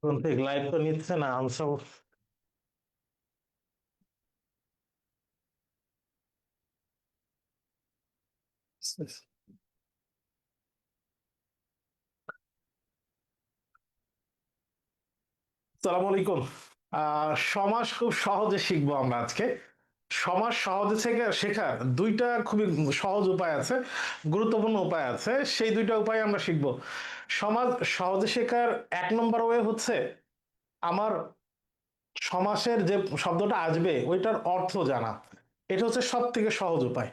কোন থেকে লাইভ তো নিচ্ছে না আনসার। সালাম আলাইকুম। সমাজ খুব সহজে শিখবো আমরা আজকে। সমাজ সহজে থেকে শেখার দুইটা খুবই সহজ উপায় আছে, গুরুত্বপূর্ণ উপায় আছে। সেই দুইটা উপায় আমরা শিখবো। সমাজ সহজে শেখার এক নম্বর ওয়ে হচ্ছে আমার সমাসের যে শব্দটা আসবে ওইটার অর্থ জানা। এটা হচ্ছে সব থেকে সহজ উপায়।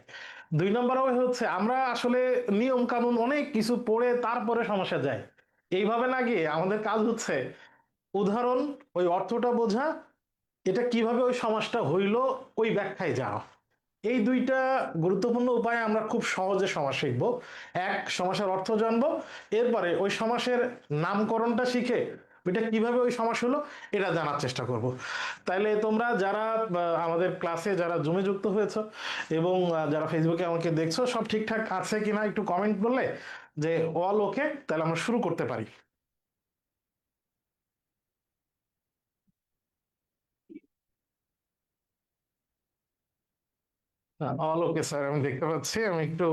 দুই নম্বর ওয়ে হচ্ছে আমরা আসলে নিয়ম কানুন অনেক কিছু পড়ে তারপরে সমাসে যাই। এইভাবে না গিয়ে আমাদের কাজ হচ্ছে উদাহরণ, ওই অর্থটা বোঝা, এটা কিভাবে ওই সমাসটা হইল ওই ব্যাখ্যায় যাওয়া। এই দুইটা গুরুত্বপূর্ণ উপায়ে আমরা খুব সহজে সমাস শিখব। এক, সমাসের অর্থ জানবো, এরপরে ওই সমাসের নামকরণটা শিখে ওইটা কিভাবে ওই সমাস হলো এটা জানার চেষ্টা করব। তাইলে তোমরা যারা আমাদের ক্লাসে যারা জুমে যুক্ত হয়েছো এবং যারা ফেসবুকে আমাকে দেখছো, সব ঠিকঠাক আছে কিনা একটু কমেন্ট করলে যে অল ওকে, তাহলে আমরা শুরু করতে পারি। অল ওকে স্যার, আমি দেখতে পাচ্ছি। আমি একটু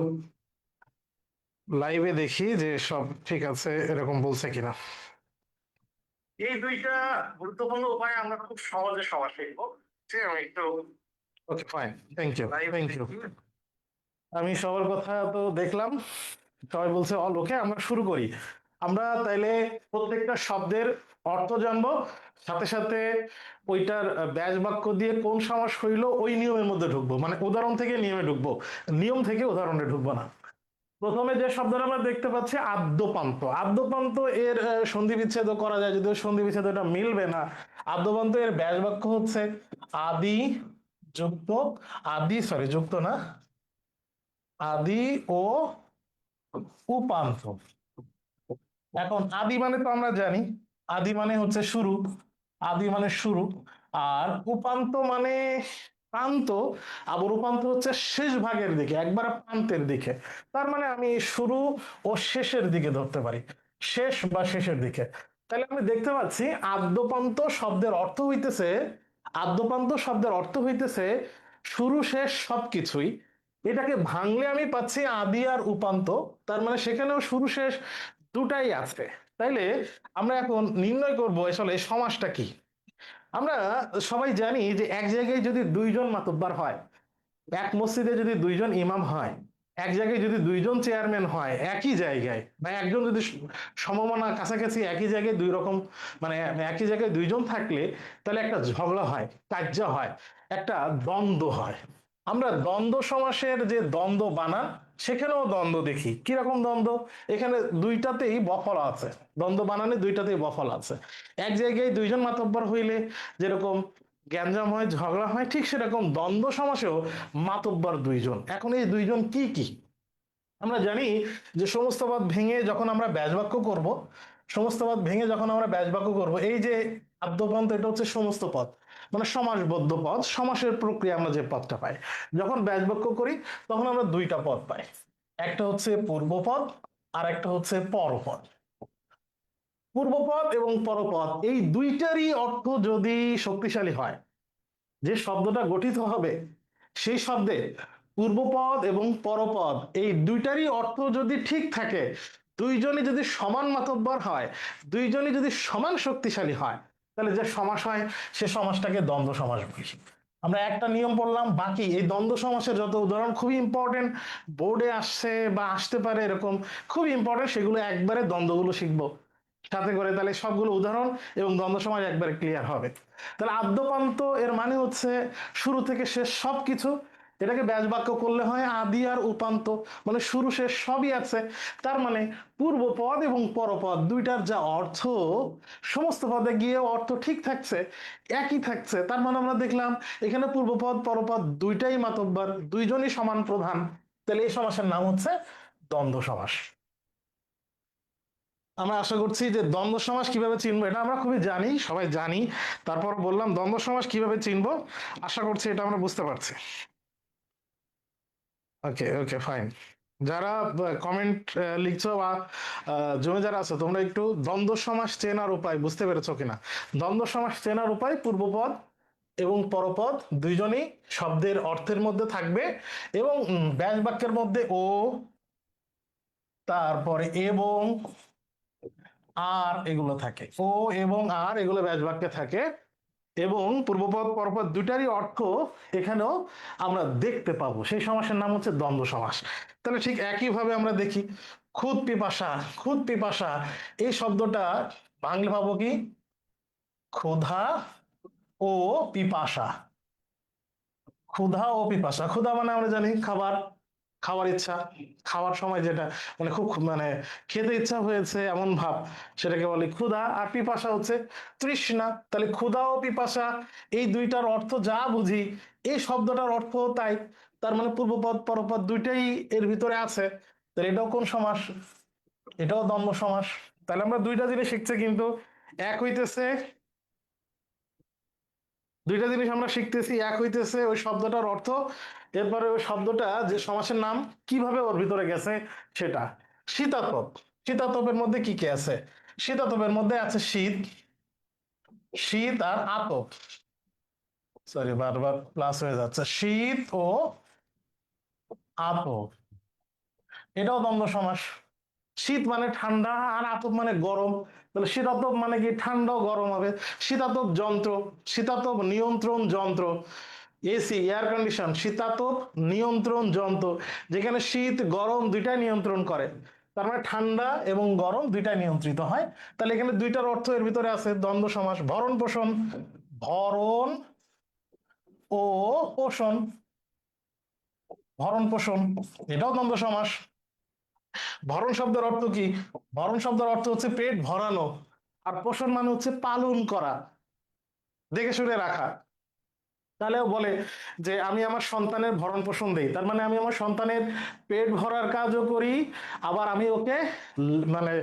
লাইভে দেখি যে সব ঠিক আছে এরকম বলছে কিনা। এই দুইটা গুরুত্বপূর্ণ উপায় আমরা খুব সহজে সবার শিখবো। ঠিক আছে, আমি একটু okay fine, thank you thank you. আমি সবার কথা তো দেখলাম, সবাই বলছে অল ওকে, আমরা শুরু করি। আমরা তাইলে প্রত্যেকটা শব্দের অর্থ জানবো, সাথে সাথে ওইটার ব্যাস বাক্য দিয়ে কোন সমাস হইলো ওই নিয়মের মধ্যে ঢুকবো, মানে উদাহরণ থেকে নিয়মে ঢুকবো, নিয়ম থেকে উদাহরণে ঢুকবো না। প্রথমে যে শব্দটা আমরা দেখতে পাচ্ছি আদ্যপান্ত। আদ্যপান্ত এর সন্ধি বিচ্ছেদ করা যায়, যদিও সন্ধি বিচ্ছেদ এটা মিলবে না। আদ্যপান্ত এর ব্যাস বাক্য হচ্ছে আদি যুক্ত, আদি সরি যুক্ত না, আদি ও উপান্ত। এখন আদি মানে তো আমরা জানি, আদি মানে হচ্ছে শুরু, আদি মানে শুরু। আর উপান্ত মানে প্রান্ত। আবার উপান্ত হচ্ছে শেষ ভাগের দিকে, একবার প্রান্তের দিকে। তার মানে আমি শুরু ও শেষের দিকে ধরতে পারি, শেষ বা শেষের দিকে। তাহলে আমি দেখতে পাচ্ছি আদ্যপান্ত শব্দের অর্থ হইতেছে, আদ্যপান্ত শব্দের অর্থ হইতেছে শুরু শেষ সবকিছুই। এটাকে ভাঙলে আমি পাচ্ছি আদি আর উপান্ত। তার মানে সেখানেও শুরু শেষ দুটাই আছে। তাইলে আমরা এখন নির্ণয় করব আসলে এই সমাসটা কি। আমরা সবাই জানি যে এক জায়গায় যদি দুইজন মাতব্বর হয়, এক মসজিদে যদি দুইজন ইমাম হয়, এক জায়গায় যদি দুইজন চেয়ারম্যান হয় একই জায়গায়, বা একজন যদি সমমনা কাছাকাছি একই জায়গায় দুই রকম, মানে একই জায়গায় দুইজন থাকলে তাহলে একটা ঝগড়া হয়, কার্য হয়, একটা দ্বন্দ্ব হয়। আমরা দ্বন্দ্ব সমাসের যে দ্বন্দ্ব বানান, সেখানেও দ্বন্দ্ব দেখি। কিরকম দ্বন্দ্ব? এখানে দুইটাতেই বফল আছে, দ্বন্দ্ব বানানে দুইটাতেই বফল আছে। এক জায়গায় দুইজন মাতব্বর হইলে যেরকম গ্যাঞ্জাম হয়, ঝগড়া হয়, ঠিক সেরকম দ্বন্দ্ব সমাসেও মাতব্বর দুইজন। এখন এই দুইজন কি কি? আমরা জানি যে সমস্ত পদ ভেঙে যখন আমরা ব্যাসবাক্য করব, সমস্ত পদ ভেঙে যখন আমরা ব্যাসবাক্য করব, এই যে আদ্যপন্ত এটা হচ্ছে সমস্ত পদ, মানে সমাসবদ্ধ পদ, সমাসের প্রক্রিয়া আমরা যে পদটা পাই যখন ব্যাসবাক্য করি, তখন আমরা দুইটা পদ পাই। একটা হচ্ছে পূর্বপদ, আর একটা হচ্ছে পরপদ। পূর্বপদ এবং পরপদ এই দুইটারই অর্থ যদি শক্তিশালী হয়, যে শব্দটা গঠিত হবে সেই শব্দে পূর্বপদ এবং পরপদ এই দুইটারই অর্থ যদি ঠিক থাকে, দুইজনই যদি সমান মাতব্বর হয়, দুইজনই যদি সমান শক্তিশালী হয়, তাহলে যে সমাস হয় সে সমাসটাকে দ্বন্দ্ব সমাস বলি। আমরা একটা নিয়ম পড়লাম, বাকি এই দ্বন্দ্ব সমাসের যত উদাহরণ খুবই ইম্পর্টেন্ট, বোর্ডে আসছে বা আসতে পারে এরকম, খুব ইম্পর্টেন্ট, সেগুলো একবারে দ্বন্দ্বগুলো শিখবো সাথে করে, তাহলে সবগুলো উদাহরণ এবং দ্বন্দ্ব সমাস একবারে ক্লিয়ার হবে। তাহলে আদ্যপান্ত এর মানে হচ্ছে শুরু থেকে শেষ সবকিছু। এটাকে ব্যাস বাক্য করলে হয় আদি আর উপান্ত, মানে শুরু শেষ সবই আছে। তার মানে পূর্বপদ এবং পরপদ দুইটার যা অর্থ, সমস্ত পদে গিয়ে অর্থ ঠিক থাকছে, একই থাকছে। তার মানে আমরা দেখলাম এখানে পূর্বপদ পরপদ দুইটাই মাতব্বর, দুইজনই সমান প্রধান। তাহলে এই সমাসের নাম হচ্ছে দ্বন্দ্ব সমাস। আমরা আশা করছি যে দ্বন্দ্ব সমাস কিভাবে চিনবো এটা আমরা খুবই জানি, সবাই জানি। তারপর বললাম দ্বন্দ্ব সমাস কিভাবে চিনবো, আশা করছি এটা আমরা বুঝতে পারছি। ওকে ওকে ফাইন, যারা কমেন্ট লিখছো বা জমে যারা আছো, তোমরা একটু দ্বন্দ্ব সমাস চেনার উপায় বুঝতে পেরেছো কিনা? দ্বন্দ্ব সমাস চেনার উপায়, পূর্বপদ এবং পরপদ দুইজনই শব্দের অর্থের মধ্যে থাকবে এবং ব্যাস বাক্যের মধ্যে ও, তারপরে এবং, আর এগুলো থাকে। ও এবং আর এগুলো ব্যাস বাক্যে থাকে এবং পূর্বপদ পরপদ দুটারই অর্থ এখানেও আমরা দেখতে পাবো। সেই সমাসের নাম হচ্ছে দ্বন্দ্ব সমাস। তাহলে ঠিক একইভাবে আমরা দেখি খুদ পিপাসা। খুদ পিপাসা এই শব্দটা বাংলা পাবো কি? ক্ষুধা ও পিপাসা। ক্ষুধা ও পিপাসা। ক্ষুধা মানে আমরা জানি খাবার, খাওয়ার ইচ্ছা, খাওয়ার সময় যেটা মানে খুব মানে খেতে ইচ্ছা হয়েছে এমন ভাব, সেটাকে বলে ক্ষুধা। আর পিপাসা হচ্ছে তৃষ্ণা। তাহলে ক্ষুধা ও পিপাসা এই দুইটার অর্থ যা বুঝি, এই শব্দটার অর্থ তাই। তার মানে পূর্বপদ পরপদ দুইটাই এর ভিতরে আছে। তাহলে এটাও কোন সমাস? এটাও দ্বন্দ্ব সমাস। তাহলে আমরা দুইটা জিনিস শিখছি কিন্তু, এক হইতেছে দুইটা জিনিস আমরা শিখতেছি, এক হইতেছে ওই শব্দটার অর্থ, এরপরে ওই শব্দটা যে সমাসের নাম কিভাবে ওর ভিতরে গেছে সেটা। শীতাতপ। শীতাতপের মধ্যে কি কি আছে? শীতাতপের মধ্যে আছে শীত, শীত আর আতপ। সরি, বারবার প্লাস হয়ে যাচ্ছে। শীত ও আতপ, এটাও দ্বন্দ্ব সমাস। শীত মানে ঠান্ডা আর আতপ মানে গরম। তাহলে শীতাতপ মানে কি? ঠান্ডা ও গরম হবে। শীতাতপ যন্ত্র, শীতাতপ নিয়ন্ত্রণ যন্ত্র। এসি, এয়ার কন্ডিশন শীতাতপ নিয়ন্ত্রণ যন্ত্র, যেখানে শীত গরম দুইটাই নিয়ন্ত্রণ করে। তার মানে ঠান্ডা এবং গরম দুইটাই নিয়ন্ত্রিত হয়। তাহলে এখানে দুইটার অর্থ এর ভিতরে আছে, দ্বন্দ্ব সমাস। ভরণ পোষণ, ভরণ ও পোষণ, ভরণ পোষণ এটাও দ্বন্দ্ব সমাস। ভরণ শব্দের অর্থ কি? ভরণ শব্দের অর্থ হচ্ছে পেট ভরানো, আর পোষণ মানে হচ্ছে পালন করা, দেখে শুনে রাখা। তাহলেও বলে যে আমি আমার সন্তানের ভরণ পোষণ দেই, তার মানে আমি আমার সন্তানের পেট ভরার কাজও করি, আবার আমি ওকে মানে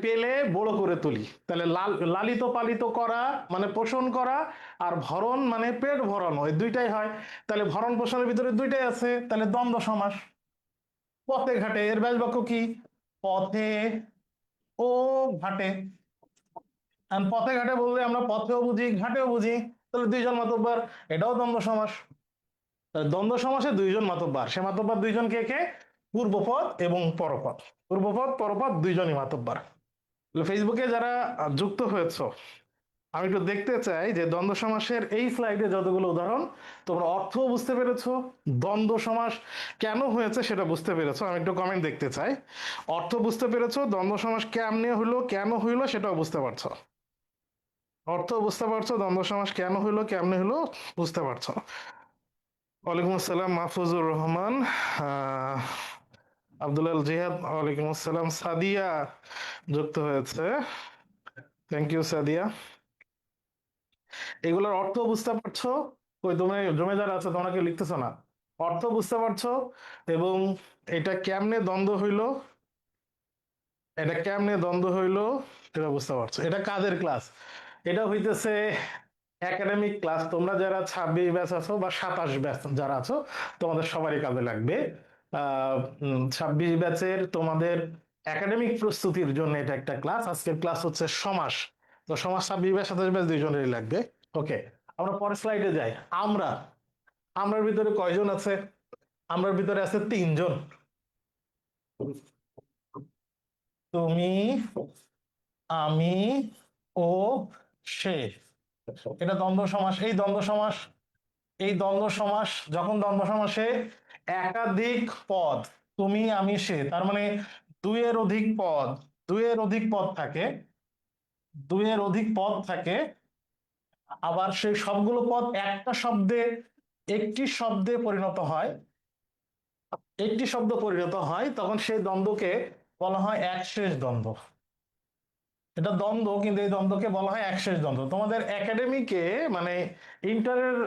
পেলে বড় করে তুলি। তাহলে লালিত পালিত করা মানে পোষণ করা, আর ভরণ মানে পেট ভরানো, এই দুইটাই হয়। তাহলে ভরণ পোষণের ভিতরে দুইটাই আছে, তাহলে দ্বন্দ্ব সমাস। পথে ঘাটে এর ব্যাস বাক্য কি? পথে ও ঘাটে। আর পথে ঘাটে বললে আমরা পথেও বুঝি ঘাটেও বুঝি, তাহলে দুইজন মাতব্বর, এটাও দ্বন্দ্ব সমাস। দ্বন্দ্ব সমাসে দুইজন মাতব্বর, সে মাতব্বর দুইজন কে কে? পূর্বপদ এবং পরপদ। পূর্বপদ পরপদ দুইজনই মাতব্বর। ফেসবুকে যারা যুক্ত হয়েছো, আমি একটু দেখতে চাই যে দ্বন্দ্ব সমাসের এই স্লাইডে যতগুলো উদাহরণ, তোমরা অর্থ বুঝতে পেরেছো, দ্বন্দ্ব সমাস কেন হয়েছে সেটা বুঝতে পেরেছো। আমি একটু কমেন্ট দেখতে চাই। অর্থ বুঝতে পেরেছো, দ্বন্দ্ব সমাস কেমনে হইলো কেন হইলো সেটাও বুঝতে পারছো। অর্থ বুঝতে পারছো, দ্বন্দ্ব সমাস কেন হইলো কেমনে হইলো বুঝতে পারছো। ওয়ালাইকুম আসসালাম মাহফুজুর রহমান, আব্দুল জিহাদ, ওয়ালাইকুম আসসালাম। সাদিয়া যুক্ত হয়েছে, থ্যাংক ইউ সাদিয়া। এগুলোর অর্থ বুঝতে পারছো? কই তোমরা জমেদার আছে, তোমরা কেউ লিখতেছো না? অর্থ বুঝতে পারছো এবং এটা কেমনে দ্বন্দ্ব হইলো, এটা কেমনে দ্বন্দ্ব হইলো এটা বুঝতে পারছো। এটা কাদের ক্লাস? এটা হইতেছে একাডেমিক ক্লাস। তোমরা যারা 26 ব্যাচ আছো বা 27 ব্যাচ যারা আছো, তোমাদের সবারই কাজে লাগবে। 26 ব্যাচের তোমাদের একাডেমিক প্রস্তুতির জন্য এটা একটা ক্লাস। আজকের ক্লাস হচ্ছে সমাস। তো সমাস 26 ব্যাচ 27 ব্যাচ দুইজনেরই লাগবে। ওকে, আমরা পরের স্লাইডে যাই। আমরা, আমরার ভিতরে কয়জন আছে? আমরার ভিতরে আছে 3 জন। তুমি, আমি ও সে। এটা দ্বন্দ্ব সমাস। এই দ্বন্দ্ব সমাস, এই দ্বন্দ্ব সমাস যখন দ্বন্দ্ব সমাসে একাধিক পদ, তুমি আমি সে, তার মানে দুইয়ের অধিক পদ, দুইয়ের অধিক পদ থাকে, দুইয়ের অধিক পদ থাকে, আবার সেই সবগুলো পদ একটা শব্দে, একটি শব্দে পরিণত হয়, একটি শব্দ পরিণত হয়, তখন সেই দ্বন্দ্বকে বলা হয় একশেষ দ্বন্দ্ব। এটা দ্বন্দ্ব, কিন্তু এই দ্বন্দ্বকে বলা হয় একশেষ দ্বন্দ্ব। তোমাদের একাডেমিকে মানে ইন্টারের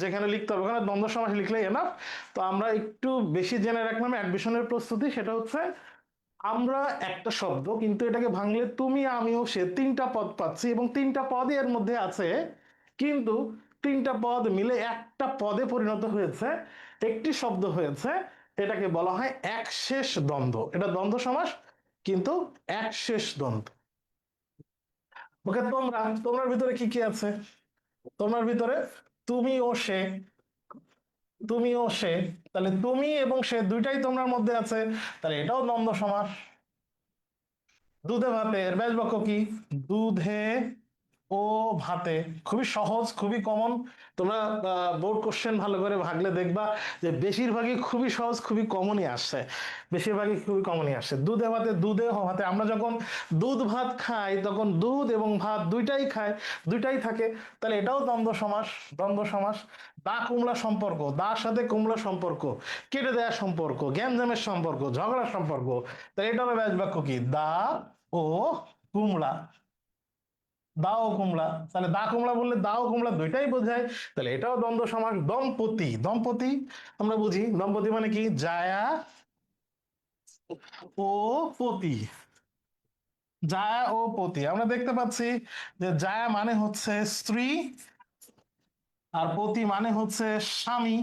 যেখানে লিখতে হবে ওখানে দ্বন্দ্ব সমাস লিখলেই এনাফ। তো আমরা একটু বেশি জেনে রাখলাম অ্যাডমিশনের প্রস্তুতি, সেটা হচ্ছে আমরা একটা শব্দ কিন্তু এটাকে ভাঙলে তুমি আমিও সে 3টা পদ পাচ্ছি, এবং 3টা পদই এর মধ্যে আছে, কিন্তু 3টা পদ মিলে একটা পদে পরিণত হয়েছে, একটি শব্দ হয়েছে। এটাকে বলা হয় একশেষ দ্বন্দ্ব। এটা দ্বন্দ্ব সমাস কিন্তু একশেষ দ্বন্দ্ব। ওকে, তোমার ভিতরে কি কি আছে? তোমার ভিতরে তুমি ও সে, তুমি ও সে, তাহলে তুমি এবং সে দুইটাই তোমার মধ্যে আছে, তাহলে এটাও দ্বন্দ্ব সমাস। দুধে ভাতে এর ব্যাস বাক্য কি? দুধে ও ভাতে। খুবই সহজ, খুবই কমন। তোমরা বোর্ড কোশ্চেন ভালো করে ভাগলে দেখবা যে বেশিরভাগই খুবই সহজ, খুবই কমনই আসছে। বেশিরভাগই খুবই কমনই আসছে। দুধে ভাতে, দুধে ভাতে, আমরা যখন দুধ ভাত খাই তখন দুধ এবং ভাত দুইটাই খাই, দুইটাই থাকে, তাহলে এটাও দ্বন্দ্ব সমাস। দ্বন্দ্ব সমাস। দা কুমড়া সম্পর্ক, দার সাথে কুমড়া সম্পর্ক, কেটে দেওয়া সম্পর্ক, গ্যাঞ্জামের সম্পর্ক, ঝগড়ার সম্পর্ক, তাহলে এটা হলো ব্যাস বাক্য কি? দা ও কুমড়া। দাও কুমড়া, তাহলে দা কুমড়া বললে দাও কুমড়া দুইটাই বোঝায়, তাহলে এটাও দ্বন্দ্ব সমাস। দম্পতি, দম্পতি আমরা বুঝি, দম্পতি মানে কি? জায়া ও পতি। জায়া ও পতি, আমরা দেখতে পাচ্ছি যে জায়া মানে হচ্ছে স্ত্রী আর পতি মানে হচ্ছে স্বামী।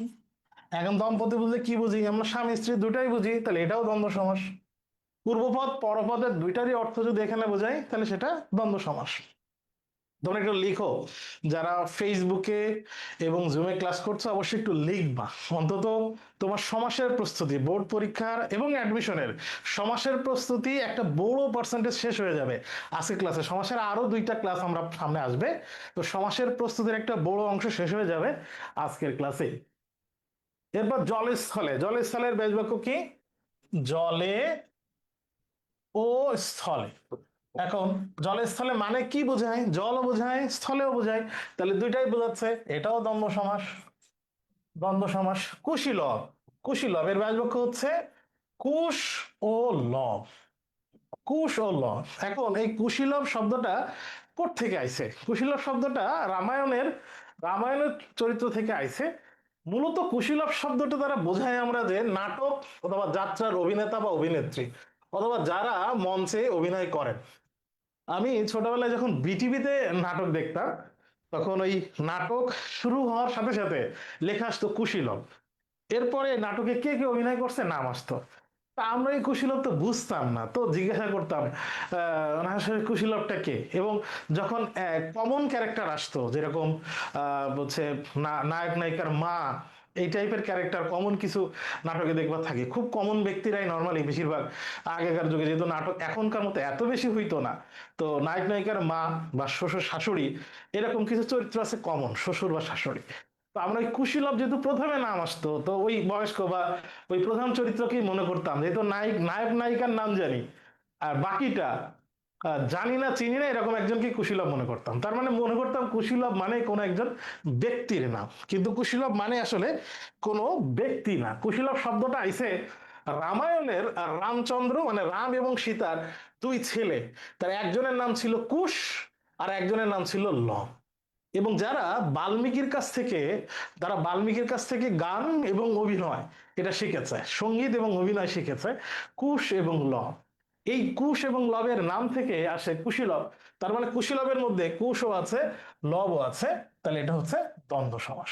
এখন দম্পতি বুঝলে কি বুঝি? আমরা স্বামী স্ত্রী দুটাই বুঝি, তাহলে এটাও দ্বন্দ্ব সমাস। পূর্বপদ পরপদের দুইটারই অর্থ যদি এখানে বোঝাই তাহলে সেটা দ্বন্দ্ব সমাস। তোমরা একটু লিখো, যারা ফেসবুকে এবং জুমে ক্লাস করছো অবশ্যই একটু লিখবা। অন্তত তোমার সমাসের প্রস্তুতি, বোর্ড পরীক্ষার এবং অ্যাডমিশনের সমাসের প্রস্তুতি একটা বড় পার্সেন্টেজ শেষ হয়ে যাবে আজকের ক্লাসে। সমাসের আরো দুইটা ক্লাস আমরা সামনে আসবে, তো সমাসের প্রস্তুতির একটা বড় অংশ শেষ হয়ে যাবে আজকের ক্লাসে। এরপর জলস্থলে, জলস্থলের ব্যাস বাক্য কি? জলে ও স্থলে। এখন জলস্থলে মানে কি বোঝায়? জলও বোঝায়, স্থলেও বোঝায়, তাহলে দুইটাই বোঝাচ্ছে, এটাও দ্বন্দ্ব সমাস। দ্বন্দ্ব সমাস। কুশীলব, কুশীলব এর ব্যাস বাক্য হচ্ছে কুশ ও লব। কুশ ও লব। এখন এই কুশীলব শব্দটা কোত্থেকে আইছে? কুশীলব শব্দটা রামায়ণের, রামায়ণের চরিত্র থেকে আইছে। মূলত কুশীলব শব্দটা দ্বারা বোঝায় আমরা যে নাটক অথবা যাত্রার অভিনেতা বা অভিনেত্রী অথবা যারা মঞ্চে অভিনয় করেন। আমি ছোটবেলায় যখন বিটিভিতে নাটক দেখতাম তখন ওই নাটক শুরু হওয়ার সাথে সাথে লেখা আসতো কুশীলব, এরপরে নাটকে কে কে অভিনয় করছে নাম আসতো। তা আমরা এই কুশীলব তো বুঝতাম না, তো জিজ্ঞাসা করতাম আসলে কুশীলবটা কে। এবং যখন কমন ক্যারেক্টার আসতো, যেরকম হচ্ছে নায়ক নায়িকার মা, এই টাইপের ক্যারেক্টার কমন কিছু নাটকে দেখবার থাকে, খুব কমন ব্যক্তিরাই নর্মালি বেশিরভাগ আগেকার যুগে, যেহেতু নাটক এখনকার মতো এত বেশি হইতো না, তো নায়ক নায়িকার মা বা শ্বশুর শাশুড়ি এরকম কিছু চরিত্র আছে কমন, শ্বশুর বা শাশুড়ি। তো আমরা ওই কুশীলব যেহেতু প্রথমে নাম আসতো, তো ওই বয়স্ক বা ওই প্রধান চরিত্রকেই মনে করতাম, যেহেতু নায়ক নায়ক নায়িকার নাম জানি আর বাকিটা জানি না চিনি না, এরকম একজনকে কুশীলব মনে করতাম। তার মানে মনে করতাম কুশীলব মানে কোনো একজন ব্যক্তির নাম, কিন্তু কুশীলব মানে আসলে কোনো ব্যক্তি না। কুশীলব শব্দটা আইছে রামায়ণের রামচন্দ্র মানে রাম এবং সীতার দুই ছেলে, তার একজনের নাম ছিল কুশ আর একজনের নাম ছিল লব। এবং যারা বাল্মীকির কাছ থেকে, তারা বাল্মীকির কাছ থেকে গান এবং অভিনয় এটা শিখেছে, সঙ্গীত এবং অভিনয় শিখেছে কুশ এবং লব। এই কুশ এবং লবের নাম থেকে আসে কুশীলব। তার মানে কুশীলবের মধ্যে কুশও আছে, লবও আছে, তাহলে এটা হচ্ছে দ্বন্দ্ব সমাস।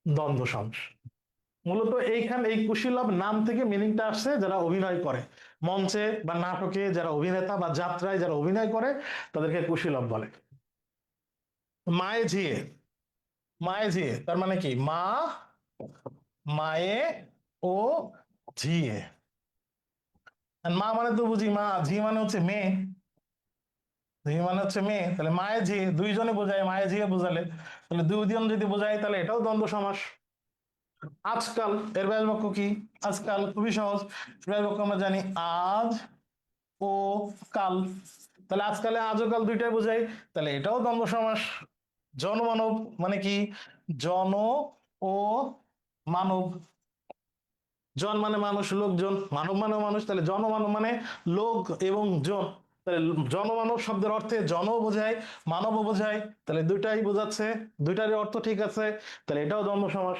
দ্বন্দ্ব সমাস মূলত এইখানে এই কুশীলব নাম থেকে মিনিংটা আসছে যারা অভিনয় করে মঞ্চে বা নাটকে, যারা অভিনেতা বা যাত্রায় যারা অভিনয় করে তাদেরকে কুশীলব বলে। মায়ে ঝিয়ে, মায়ে ঝিয়ে তার মানে কি? মা, মায়ে ও ঝিয়ে। আর মা মানে তো বুঝি মা, ঝি মানে হচ্ছে মেয়ে, ঝি মানে হচ্ছে মেয়ে, তাহলে মায়ে ঝি দুইজনে বোঝায়, মায়ে ঝিয়ে বোঝালে, তাহলে দুইজন যদি বোঝায় তাহলে এটাও দ্বন্দ্ব সমাস। আজকাল এর ব্যাস বাক্য কি? আজকাল খুবই সহজ, ব্যাস বাক্য আমরা জানি আজ ও কাল, তাহলে আজকালে আজ ও কাল দুইটাই বোঝায়, তাহলে এটাও দ্বন্দ্ব সমাস। জনমানব মানে কি? জন ও মানব। জন মানে মানুষ, লোকজন, মানব মানে মানুষ, তাহলে জনমানব মানে লোক এবং জন, তাহলে জনমানব শব্দের অর্থে জনও বোঝায় মানবও বোঝায়, তাহলে দুইটাই বোঝাচ্ছে, দুইটারই অর্থ ঠিক আছে, তাহলে এটাও দ্বন্দ্ব সমাস।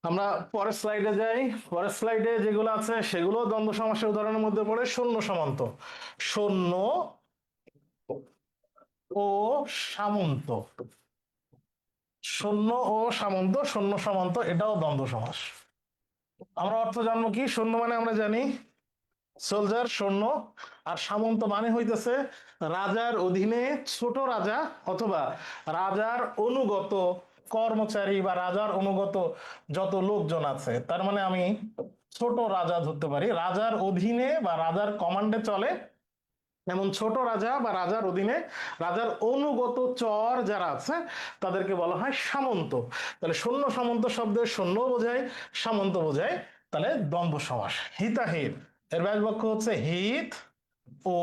আমরা পরের স্লাইডে যাই। পরের স্লাইডে যেগুলো আছে সেগুলো দ্বন্দ্ব সমাসের উদাহরণের মধ্যে পড়ে। শূন্য সামন্ত, শূন্য ও সামন্ত, সৈন্য ও সামন্ত, সৈন্য সামন্ত এটাও দ্বন্দ্ব সমাস। আমরা অর্থ জানবো কি? সৈন্য মানে আমরা জানি সোলজার, সৈন্য। আর সামন্ত মানে হইতেছে রাজার অধীনে ছোট রাজা অথবা রাজার অনুগত কর্মচারী বা রাজার অনুগত যত লোকজন আছে, তার মানে আমি ছোট রাজা ধরতে পারি। রাজার অধীনে বা রাজার কমান্ডে চলে এমন ছোট রাজা বা রাজার অধীনে রাজার অনুগত চর যারা আছে তাদেরকে বলা হয় সামন্ত। তাহলে সৈন্য সামন্ত শব্দের সৈন্য বোঝায়, সামন্ত বোঝায়, তাহলে দ্বন্দ্ব সমাস। হিতাহিত এর ব্যাস বাক্য হচ্ছে হিত ও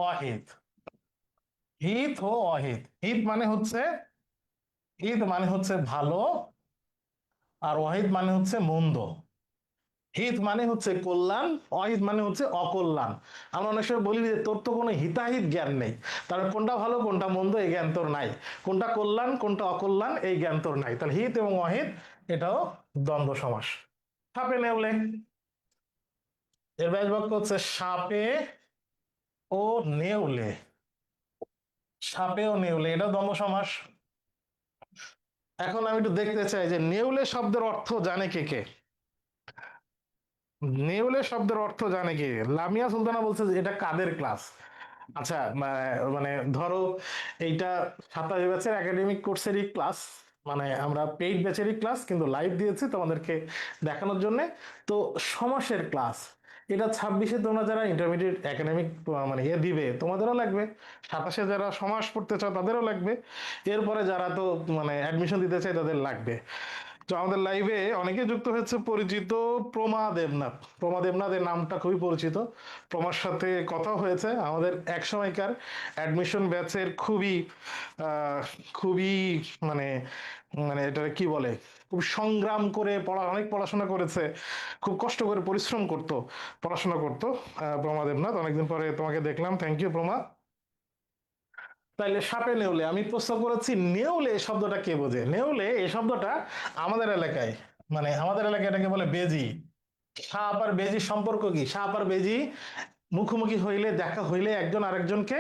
অহিত। হিত ও অহিত। হিত মানে হচ্ছে ভালো, আর অহিত মানে হচ্ছে মন্দ। হিত মানে হচ্ছে কল্যাণ, অহিত মানে হচ্ছে অকল্যাণ। আমরা অনেক সময় বলি যে তোর তো কোনো হিতাহিত জ্ঞান নেই, তাহলে কোনটা ভালো কোনটা মন্দ এই জ্ঞান তোর নাই, কোনটা কল্যাণ কোনটা অকল্যাণ এই জ্ঞান তোর নাই। তাহলে হিত এবং অহিত এটাও দ্বন্দ্ব সমাস। সাপে নেউলে এর ব্যাস বাক্য হচ্ছে সাপে ও নেউলে। সাপে ও নেউলে এটাও দ্বন্দ্ব সমাস। এখন আমি একটু দেখতে চাই যে নেউলে শব্দের অর্থ জানে কে কে? নেউলে শব্দের অর্থ জানে কে? লামিয়া সুলতানা বলছে যে এটা কাদের ক্লাস? আচ্ছা, মানে ধরো এইটা 27 ব্যাচের একাডেমিক কোর্সেরই ক্লাস, মানে আমরা পেইড ব্যাচেরই ক্লাস কিন্তু লাইভ দিয়েছি তোমাদেরকে দেখানোর জন্য। তো সমাসের ক্লাস এটা 26-এ তোমরা যারা ইন্টারমিডিয়েট একাডেমিক মানে ইয়ে দিবে তোমাদেরও লাগবে, 27-এ যারা সমাস পড়তে চাও তাদেরও লাগবে, এরপরে যারা তো মানে অ্যাডমিশন দিতে চায় তাদের লাগবে। তো আমাদের লাইভে অনেকে যুক্ত হয়েছে পরিচিত প্রমা দেবনাথ। প্রমা দেবনাথের নামটা খুবই পরিচিত, প্রমার সাথে কথা হয়েছে। আমাদের এক সময়কার অ্যাডমিশন ব্যাচের খুবই খুবই মানে মানে এটা কি বলে, খুব সংগ্রাম করে অনেক পড়াশোনা করেছে, খুব কষ্ট করে পরিশ্রম করতো, পড়াশোনা করতো। প্রমা দেবনাথ, অনেকদিন পরে তোমাকে দেখলাম, থ্যাংক ইউ প্রমা। তাইলে সাপে নেউলে আমি প্রশ্ন করেছি, নেউলে এই শব্দটা কে বোঝে? নেউলে এই শব্দটা আমাদের এলাকায়, মানে আমাদের এলাকায় এটাকে বলে বেজি। সাপ আর বেজির সম্পর্ক কি? সাপ আর বেজি মুখোমুখি হইলে, দেখা হইলে একজন আরেকজনকে,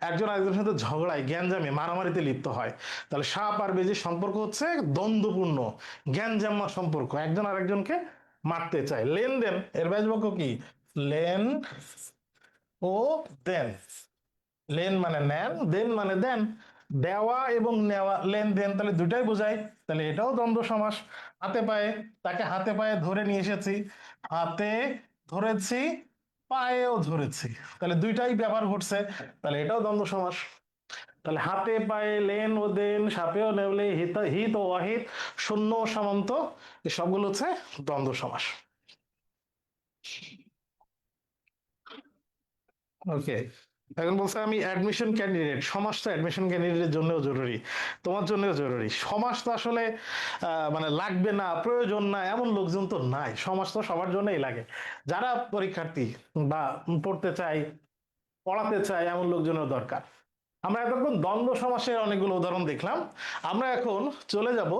একজন আরেকজনের সাথে ঝগড়ায় গ্যাঞ্জামে মারামারিতে লিপ্ত হয়। তাহলে সাপ আর বেজির সম্পর্ক হচ্ছে দ্বন্দ্বপূর্ণ গ্যাঞ্জাম্মা সম্পর্ক, একজন আরেকজনকে মারতে চায়। লেনদেন এর ব্যাস বাক্য কি? লেন ও দেন। লেন মানে নেন, দেন মানে দেন, দেওয়া এবং নেওয়া, লেনদেন, তাহলে দুটাই বোঝায়। তাহলে এটাও দ্বন্দ্ব সমাস। হাতে পায়ে, তাকে হাতে পায়ে ধরে নিয়ে এসেছি, হাতে ধরেছি, পায়েও ধরেছি, তাহলে দুইটাই ব্যবহার ঘটছে, তাহলে এটাও দ্বন্দ্ব সমাস। তাহলে হাতে পায়ে, লেন ও দেন, সাপে ও নেউলে, হিত হিত ও অহিত, শূন্য ও সামন্ত, এই সবগুলো হচ্ছে দ্বন্দ্ব সমাস। ওকে, এখন বলছে আমি অ্যাডমিশন ক্যান্ডিডেট। সমাজ তো অ্যাডমিশন ক্যান্ডিডেটের জন্যও জরুরি, তোমার জন্যও জরুরি। সমাজ তো আসলে মানে লাগবে না, প্রয়োজন না এমন লোকজন তো নাই, সমাজ তো সবার জন্যই লাগে। যারা পরীক্ষার্থী বা পড়তে চাই, পড়াতে চাই এমন লোকজনের দরকার। আমরা এতক্ষণ দ্বন্দ্ব সমাসের অনেকগুলো উদাহরণ দেখলাম, আমরা এখন চলে যাব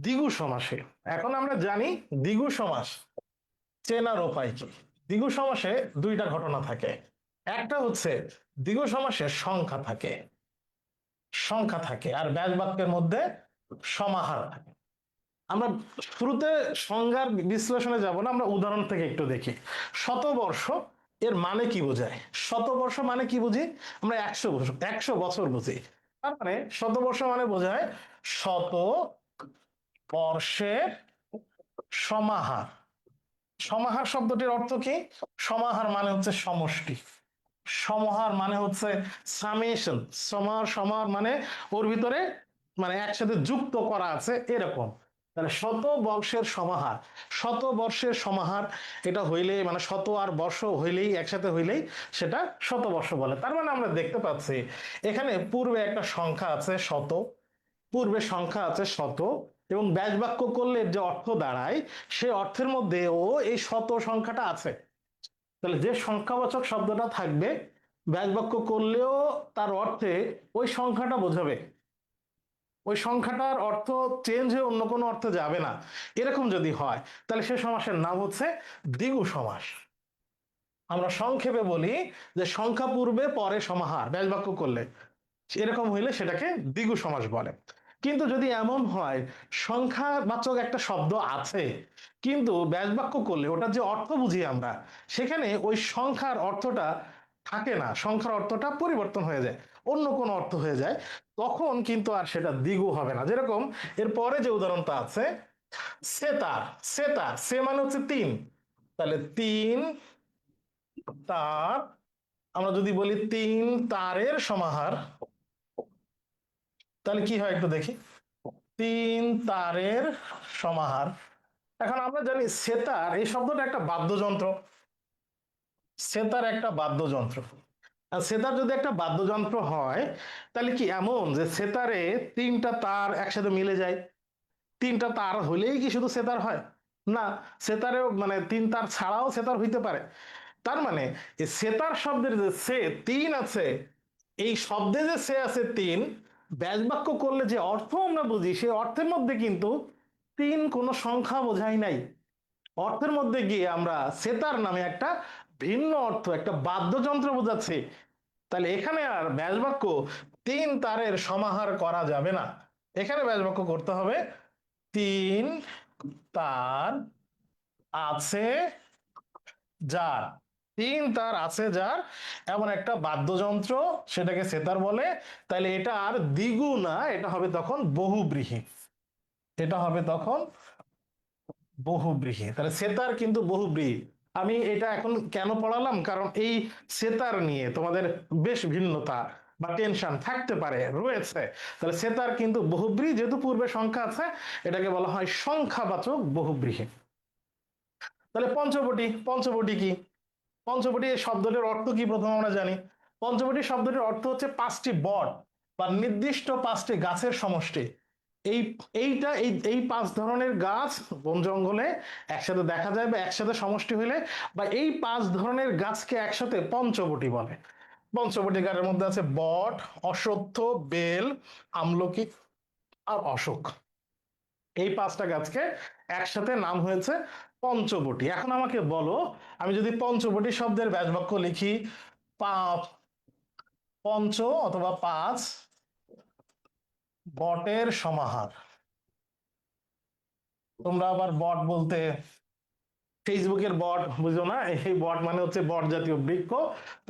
দ্বিগু সমাসে। এখন আমরা জানি দ্বিগু সমাস চেনার উপায় কি। দ্বিগু সমাসে দুইটা ঘটনা থাকে। একটা হচ্ছে দ্বিগু সমাসে সংখ্যা থাকে, সংখ্যা থাকে আর ব্যাস বাক্যের মধ্যে সমাহার থাকে। আমরা শুরুতে সংজ্ঞার বিশ্লেষণে যাব না, আমরা উদাহরণ থেকে একটু দেখি। শতবর্ষ এর মানে কি বোঝায়? শতবর্ষ মানে কি বুঝি? আমরা 100 বছর, 100 বছর বুঝি। তার মানে শতবর্ষ মানে বোঝায় শত বর্ষের সমাহার। সমাহার শব্দটির অর্থ কি? সমাহার মানে হচ্ছে সমষ্টি, সমাহার মানে হচ্ছে সামেশন। সমাহার, সমাহার মানে ওর ভিতরে মানে একসাথে যুক্ত করা আছে এরকম। তাহলে শত বর্ষের সমাহার, শত বর্ষের সমাহার এটা হইলেই মানে শত আর বর্ষ হইলেই একসাথে হইলেই সেটা শতবর্ষ বলে। তার মানে আমরা দেখতে পাচ্ছি এখানে পূর্বে একটা সংখ্যা আছে শত, পূর্বে সংখ্যা আছে শত, এবং ব্যাস বাক্য করলে যে অর্থ দাঁড়ায় সে অর্থের মধ্যেও এই শত সংখ্যাটা আছে। তাহলে যে সংখ্যাবাচক শব্দটা থাকবে ব্যাস বাক্য করলেও তার অর্থে ওই সংখ্যাটা বোঝাবে, ওই সংখ্যাটার অর্থ চেঞ্জ হয়ে অন্য কোনো অর্থে যাবে না। এরকম যদি হয় তাহলে সে সমাসের নাম হচ্ছে দ্বিগু সমাস। আমরা সংক্ষেপে বলি যে সংখ্যা পূর্বে পরে সমাহার ব্যাস বাক্য করলে, এরকম হইলে সেটাকে দ্বিগু সমাস বলে। কিন্তু যদি এমন হয় সংখ্যাবাচক একটা শব্দ আছে কিন্তু ব্যাসবাক্য করলে ওটার যে অর্থ বুঝি আমরা সেখানে ওই সংখ্যার অর্থটা থাকে না, সংখ্যার অর্থটা পরিবর্তন হয়ে যায়, অন্য কোনো অর্থ হয়ে যায়, তখন কিন্তু আর সেটা দ্বিগু হবে না। যেরকম এর পরে যে উদাহরণটা আছে, সেতার, সেতার সে মানে হচ্ছে তিন, তাহলে তিন তার, আমরা যদি বলি তিন তারের সমাহার, তাহলে কি হয় একটু দেখি, তিন তারের সমাহার। এখন আমরা জানি সেতার এই শব্দটা একটা বাদ্যযন্ত্র, সেতার একটা বাদ্যযন্ত্র। আর সেতার যদি একটা বাদ্যযন্ত্র হয় তাহলে কি এমন যে সেতারে তিনটা তার একসাথে মিলে যায়? তিনটা তার হলেই কি শুধু সেতার হয়? না, সেতারেও মানে তিন তার ছাড়াও সেতার হইতে পারে। তার মানে এই সেতার শব্দের যে সে তিন আছে, এই শব্দে যে সে আছে তিন, ব্যাসবাক্য করলে যে অর্থ আমরা বুঝি সেই অর্থের মধ্যে কিন্তু তিন কোনো সংখ্যা বোঝাই নাই। অর্থের মধ্যে গিয়ে আমরা সেতার নামে একটা ভিন্ন অর্থ, একটা বাদ্যযন্ত্র বোঝাচ্ছি। তাহলে এখানে আর ব্যাসবাক্য তিন তারের সমাহার করা যাবে না, এখানে ব্যাসবাক্য করতে হবে তিন তার আছে যার, তিন তার আছে যার এমন একটা বাদ্যযন্ত্র, সেটাকে সেতার বলে। তাহলে এটা আর দ্বিগু না, এটা হবে তখন বহুব্রীহি, এটা হবে তখন বহুব্রীহি। তাহলে সেতার কিন্তু বহুব্রীহি। আমি এটা এখন কেন পড়ালাম, কারণ এই সেতার নিয়ে তোমাদের বেশ ভিন্নতা বা টেনশন থাকতে পারে, রয়েছে। তাহলে সেতার কিন্তু বহুব্রীহি, যেহেতু পূর্বে সংখ্যা আছে এটাকে বলা হয় সংখ্যাবাচক বহুব্রীহি। তাহলে পঞ্চবটি, পঞ্চবটি কি? পঞ্চবটি শব্দটির অর্থ কি প্রথম আমরা জানি। পঞ্চবটি শব্দটির অর্থ হচ্ছে পাঁচটি বট বা নির্দিষ্ট পাঁচটি গাছের সমষ্টি। এই এইটা এই এই পাঁচ ধরনের গাছ বন জঙ্গলে একসাথে দেখা যায় বা একসাথে সমষ্টি হলে বা এই পাঁচ ধরনের গাছকে একসাথে পঞ্চবটি বলে। পঞ্চবটি গাছের মধ্যে আছে বট, অশ্বত্থ, বেল, আমলকি আর অশোক। এই পাঁচটা গাছকে একসাথে নাম হয়েছে পঞ্চবটি। এখন আমাকে বলো, আমি যদি পঞ্চবটি শব্দের ব্যাসবাক্য লিখি, পঞ্চ অথবা পাঁচ বটের সমাহার। তোমরা আবার বট বলতে ফেসবুকের বট বুঝো না, এই বট মানে হচ্ছে বট জাতীয় বৃক্ষ।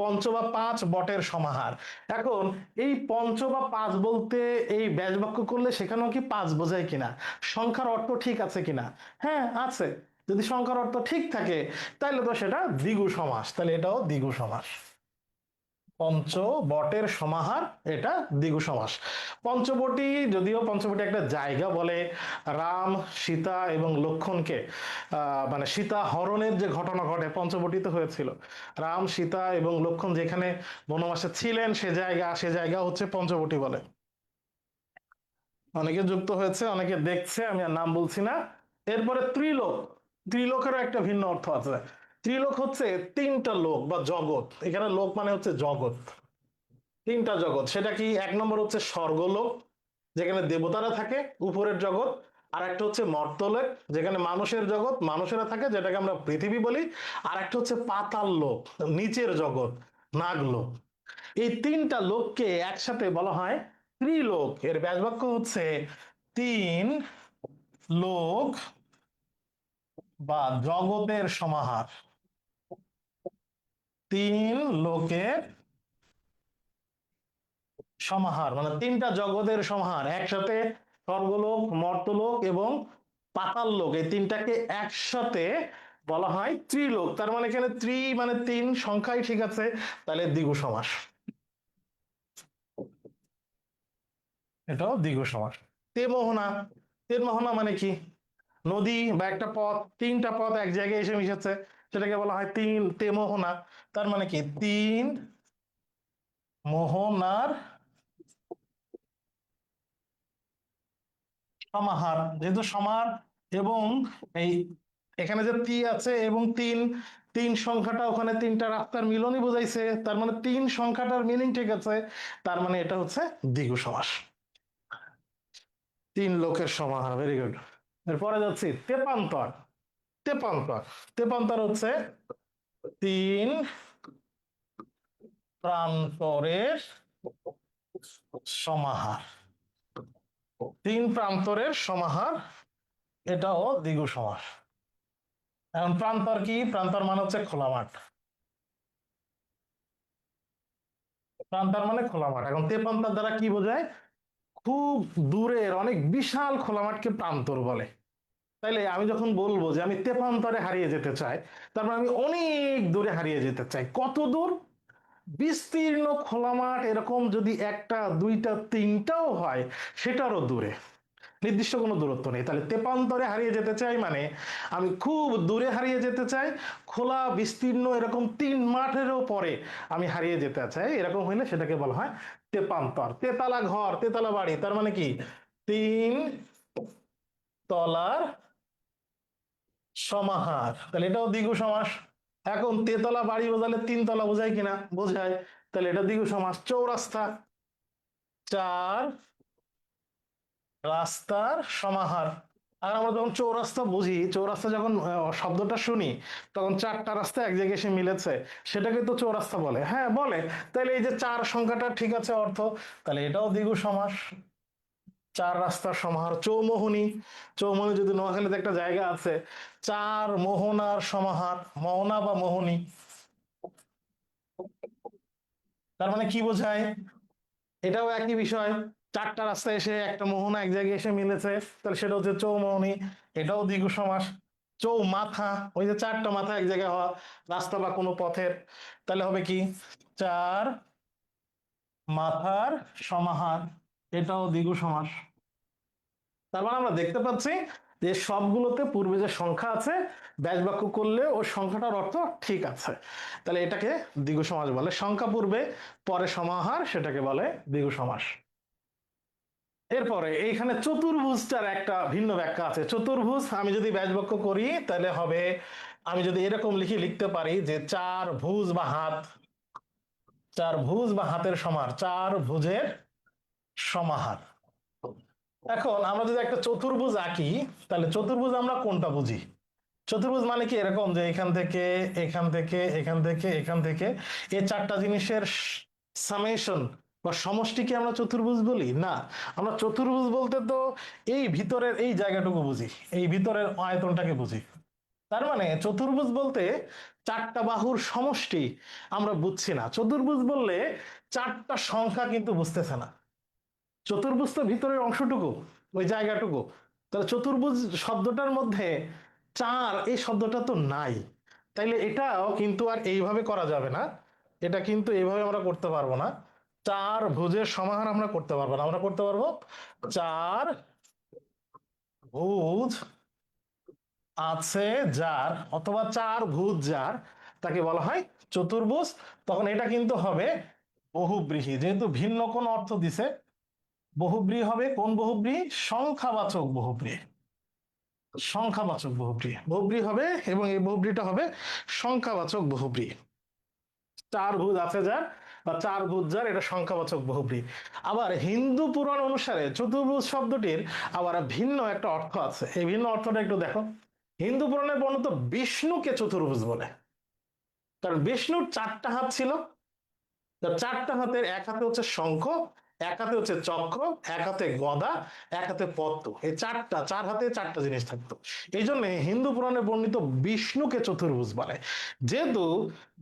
পঞ্চ বা পাঁচ বটের সমাহার। এখন এই পঞ্চ বা পাঁচ বলতে এই ব্যাসবাক্য করলে সেখানেও কি পাঁচ বোঝায় কিনা, সংখ্যার অর্থ ঠিক আছে কিনা? হ্যাঁ আছে। যদি সংখ্যার অর্থ ঠিক থাকে তাহলে তো সেটা দ্বিগু সমাস, তাহলে এটাও দ্বিগু সমাস। পঞ্চ বটের সমাহার, এটা দ্বিগু সমাস। পঞ্চবটি, যদিও পঞ্চবটি একটা জায়গা বলে, রাম সীতা এবং লক্ষণকে মানে সীতা হরণের যে ঘটনা ঘটে পঞ্চবটিতে হয়েছিল, রাম সীতা এবং লক্ষণ যেখানে বনবাসে ছিলেন সে জায়গা হচ্ছে পঞ্চবটি বলে। অনেকে যুক্ত হয়েছে, অনেকে দেখছে, আমি আর নাম বলছি না। এরপরে ত্রিলোক, ত্রিলোকেরও একটা ভিন্ন অর্থ আছে। ত্রিলোক হচ্ছে তিনটা লোক বা জগৎ, এখানে লোক মানে হচ্ছে জগৎ, তিনটা জগৎ। সেটা কি, এক নম্বর হচ্ছে স্বর্গলোক যেখানে দেবতারা থাকে, উপরের জগৎ। আর একটা হচ্ছে মর্তলোক যেখানে মানুষের জগৎ, মানুষেরা থাকে, যেটাকে আমরা পৃথিবী বলি। আর একটা হচ্ছে পাতাল লোক, নিচের জগৎ, নাগলোক। এই তিনটা লোককে একসাথে বলা হয় ত্রিলোক। এর ব্যাসবাক্য হচ্ছে তিন লোক বা জগতের সমাহার, তিন লোকের সমাহার মানে তিনটা জগতের সমাহার একসাথে। স্বর্গলোক, মর্তলোক এবং পাতাল লোক, এই তিনটাকে একসাথে বলা হয় ত্রিলোক। তার মানে এখানে ত্রি মানে তিন, সংখ্যাই ঠিক আছে, তাহলে দ্বিগু সমাস, এটাও দ্বিগু সমাস। তেমোহনা, তেমোহনা মানে কি? নদী বা একটা পথ, তিনটা পথ এক জায়গায় এসে মিশেছে, সেটাকে বলা হয় তিন তেমোহনা। তার মানে কি, তিন মোহনার সমাহার। যেহেতু সমাহার এবং এই এখানে যে তি আছে এবং তিন, তিন সংখ্যাটা ওখানে তিনটা রাস্তার মিলনই বোঝাইছে, তার মানে তিন সংখ্যাটার মিনিং ঠিক আছে, তার মানে এটা হচ্ছে দ্বিগু সমাস। তিন লোকের সমাহার, ভেরি গুড। এরপরে যাচ্ছি তেপান্তর। তেপান্তর, তেপান্তর হচ্ছে তিন প্রান্তরের সমাহার। তিন প্রান্তরের সমাহার, এটাও দ্বিগু সমাস। এখন প্রান্তর কি? প্রান্তর মানে হচ্ছে খোলা মাঠ। প্রান্তর মানে খোলা মাঠ। এখন তেপান্তর দ্বারা কি বোঝায়? খুব দূরের অনেক বিশাল খোলা মাঠকে প্রান্তর বলে। তাইলে আমি যখন বলবো যে আমি তেপান্তরে হারিয়ে যেতে চাই, তারপর আমি অনেক দূরে হারিয়ে যেতে চাই। কত দূর? বিস্তীর্ণ খোলা মাঠ এরকম যদি একটা দুইটা তিনটাও হয়, সেটারও দূরে, নির্দিষ্ট কোনো দূরত্ব নেই। তাহলে তেপান্তরে হারিয়ে যেতে চাই মানে আমি খুব দূরে হারিয়ে যেতে চাই, খোলা বিস্তীর্ণ এরকম তিন মাঠেরও পরে আমি হারিয়ে যেতে চাই, এরকম হইলে সেটাকে বলা হয় তেপান্তর। তেতালা ঘর, তেতালা বাড়ি, তার মানে কি? তিন তলার সমাহার, তাহলে এটাও দ্বিগু সমাস। এখন তেতলা বাড়ি বোঝালে তিনতলা বোঝায় কিনা? বোঝায়, তাহলে এটা দ্বিগু সমাস। চৌরাস্তা, চার রাস্তার সমাহার। আর আমরা যখন চৌরাস্তা বুঝি, চৌরাস্তা যখন শব্দটা শুনি, তখন চারটা রাস্তা এক জায়গায় এসে মিলেছে, সেটাকে তো চৌরাস্তা বলে। হ্যাঁ বলে। তাহলে এই যে চার সংখ্যাটা ঠিক আছে অর্থ, তাহলে এটাও দ্বিগু সমাস। চার রাস্তার সমাহার। চৌমোহনী, চৌমোহনী যদি নোয়াখালীতে একটা জায়গা আছে, চার মোহনার সমাহার, মোহনা বা মোহনী, তার মানে কি বোঝায়? এটাও একই বিষয়। চারটা রাস্তা এসে একটা মোহনা এক জায়গায় এসে মিলেছে, তাহলে সেটা হচ্ছে চৌমোহনী। এটাও দ্বিগু সমাস। চৌমাথা, ওই যে চারটা মাথা এক জায়গায় হওয়া রাস্তা বা কোনো পথের, তাহলে হবে কি? চার মাথার সমাহার, এটাও দ্বিগু সমাস। তার মানে আমরা দেখতে পাচ্ছি যে সবগুলোতে পূর্বে যে সংখ্যা আছে, ব্যাস বাক্য করলে ওই সংখ্যাটার অর্থ ঠিক আছে, তাহলে এটাকে দ্বিগু সমাস বলে। সংখ্যা পূর্বে পরে সমাহার, সেটাকে বলে দ্বিগু সমাস। এরপরে এইখানে চতুর্ভুজটার একটা ভিন্ন ব্যাখ্যা আছে। চতুর্ভুজ আমি যদি ব্যাস বাক্য করি তাহলে হবে, আমি যদি এরকম লিখতে পারি যে চার ভুজ বা হাত, চার ভুজ বা হাতের সমাহার, চার ভুজের সমাহার। এখন আমরা যদি একটা চতুর্ভুজ আঁকি, তাহলে চতুর্ভুজ আমরা কোনটা বুঝি? চতুর্ভুজ মানে কি? এরকম যে এখান থেকে এখান থেকে এখান থেকে এখান থেকে এই চারটা জিনিসের সামেশন বা সমষ্টিকে আমরা চতুর্ভুজ বলি না। আমরা চতুর্ভুজ বলতে তো এই ভিতরের এই জায়গাটুকু বুঝি, এই ভিতরের আয়তনটাকে বুঝি। তার মানে চতুর্ভুজ বলতে চারটা বাহুর সমষ্টি আমরা বুঝছি না। চতুর্ভুজ বললে চারটা সংখ্যা কিন্তু বুঝতেছে না। চতুর্ভুজ তো ভিতরের অংশটুকু, ওই জায়গাটুকু। তাহলে চতুর্ভুজ শব্দটার মধ্যে চার এই শব্দটা তো নাই। তাইলে এটাও কিন্তু আর এইভাবে করা যাবে না। এটা কিন্তু এইভাবে আমরা করতে পারবো না। চার ভুজের সমাহার আমরা করতে পারবো না। আমরা করতে পারবো চার ভুজ আছে যার, অথবা চার ভুজ যার, তাকে বলা হয় চতুর্ভুজ। তখন এটা কিন্তু হবে বহুব্রীহি, যেহেতু ভিন্ন কোন অর্থ দিছে। বহুব্রীহি হবে কোন বহুব্রীহি? সংখ্যাবাচক বহুব্রীহি। সংখ্যাবাচক বহুব্রীহি, বহুব্রীহি হবে, এবং এই বহুব্রীহিটা হবে সংখ্যাবাচক বহুব্রীহি। চার ভুজ আছে যার বা চার ভুজ যার, এটা সংখ্যাবাচক বহুব্রীহি। আবার হিন্দু পুরাণ অনুসারে চতুর্ভুজ শব্দটির আবার ভিন্ন একটা অর্থ আছে। এই ভিন্ন অর্থটা একটু দেখো। হিন্দু পুরাণে বর্ণিত বিষ্ণুকে চতুর্ভুজ বলে, কারণ বিষ্ণুর চারটা হাত ছিল। চারটা হাতের এক হাতে হচ্ছে শঙ্খ, এক হাতে হচ্ছে চক্র, এক হাতে গদা, এক হাতে পদ্ম। এই চারটা, চার হাতে চারটা জিনিস থাকতো। এই জন্য হিন্দু পুরাণে বর্ণিত বিষ্ণুকে চতুর্ভুজ বলে। যেহেতু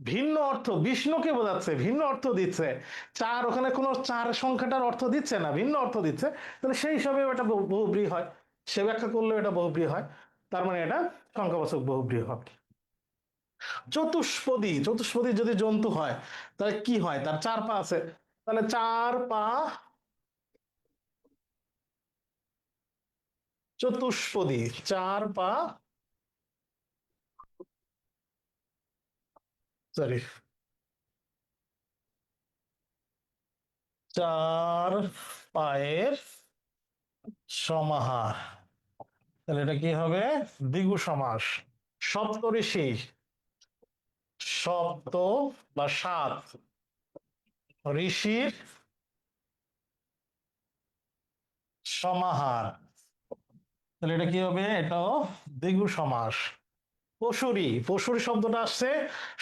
ভিন্ন অর্থ বিষ্ণুকে বোঝাচ্ছে, ভিন্ন অর্থ দিচ্ছে, চার ওখানে কোনো চার সংখ্যাটার অর্থ দিচ্ছে না, ভিন্ন অর্থ দিচ্ছে, তাহলে সেই হিসাবে এটা বহুব্রীহি হয়। সে ব্যাখ্যা করলেও এটা বহুব্রীহি হয়। তার মানে এটা সংখ্যাবাচক বহুব্রীহি হবে। চতুষ্পদী, চতুষ্পদী যদি জন্তু হয় তাহলে কি হয়? তার চার পা আছে, তাহলে চার পা চতুষ্পদী, চার পা, সরি, চার পায়ের সমাহার, তাহলে এটা কি হবে? দ্বিগু সমাস। সপ্তঋষি, সপ্ত বা সাত ঋষির সমাহার, তাহলে এটা কি হবে? এটাও দ্বিগু সমাস। পশুরী, পশুরী শব্দটা আসছে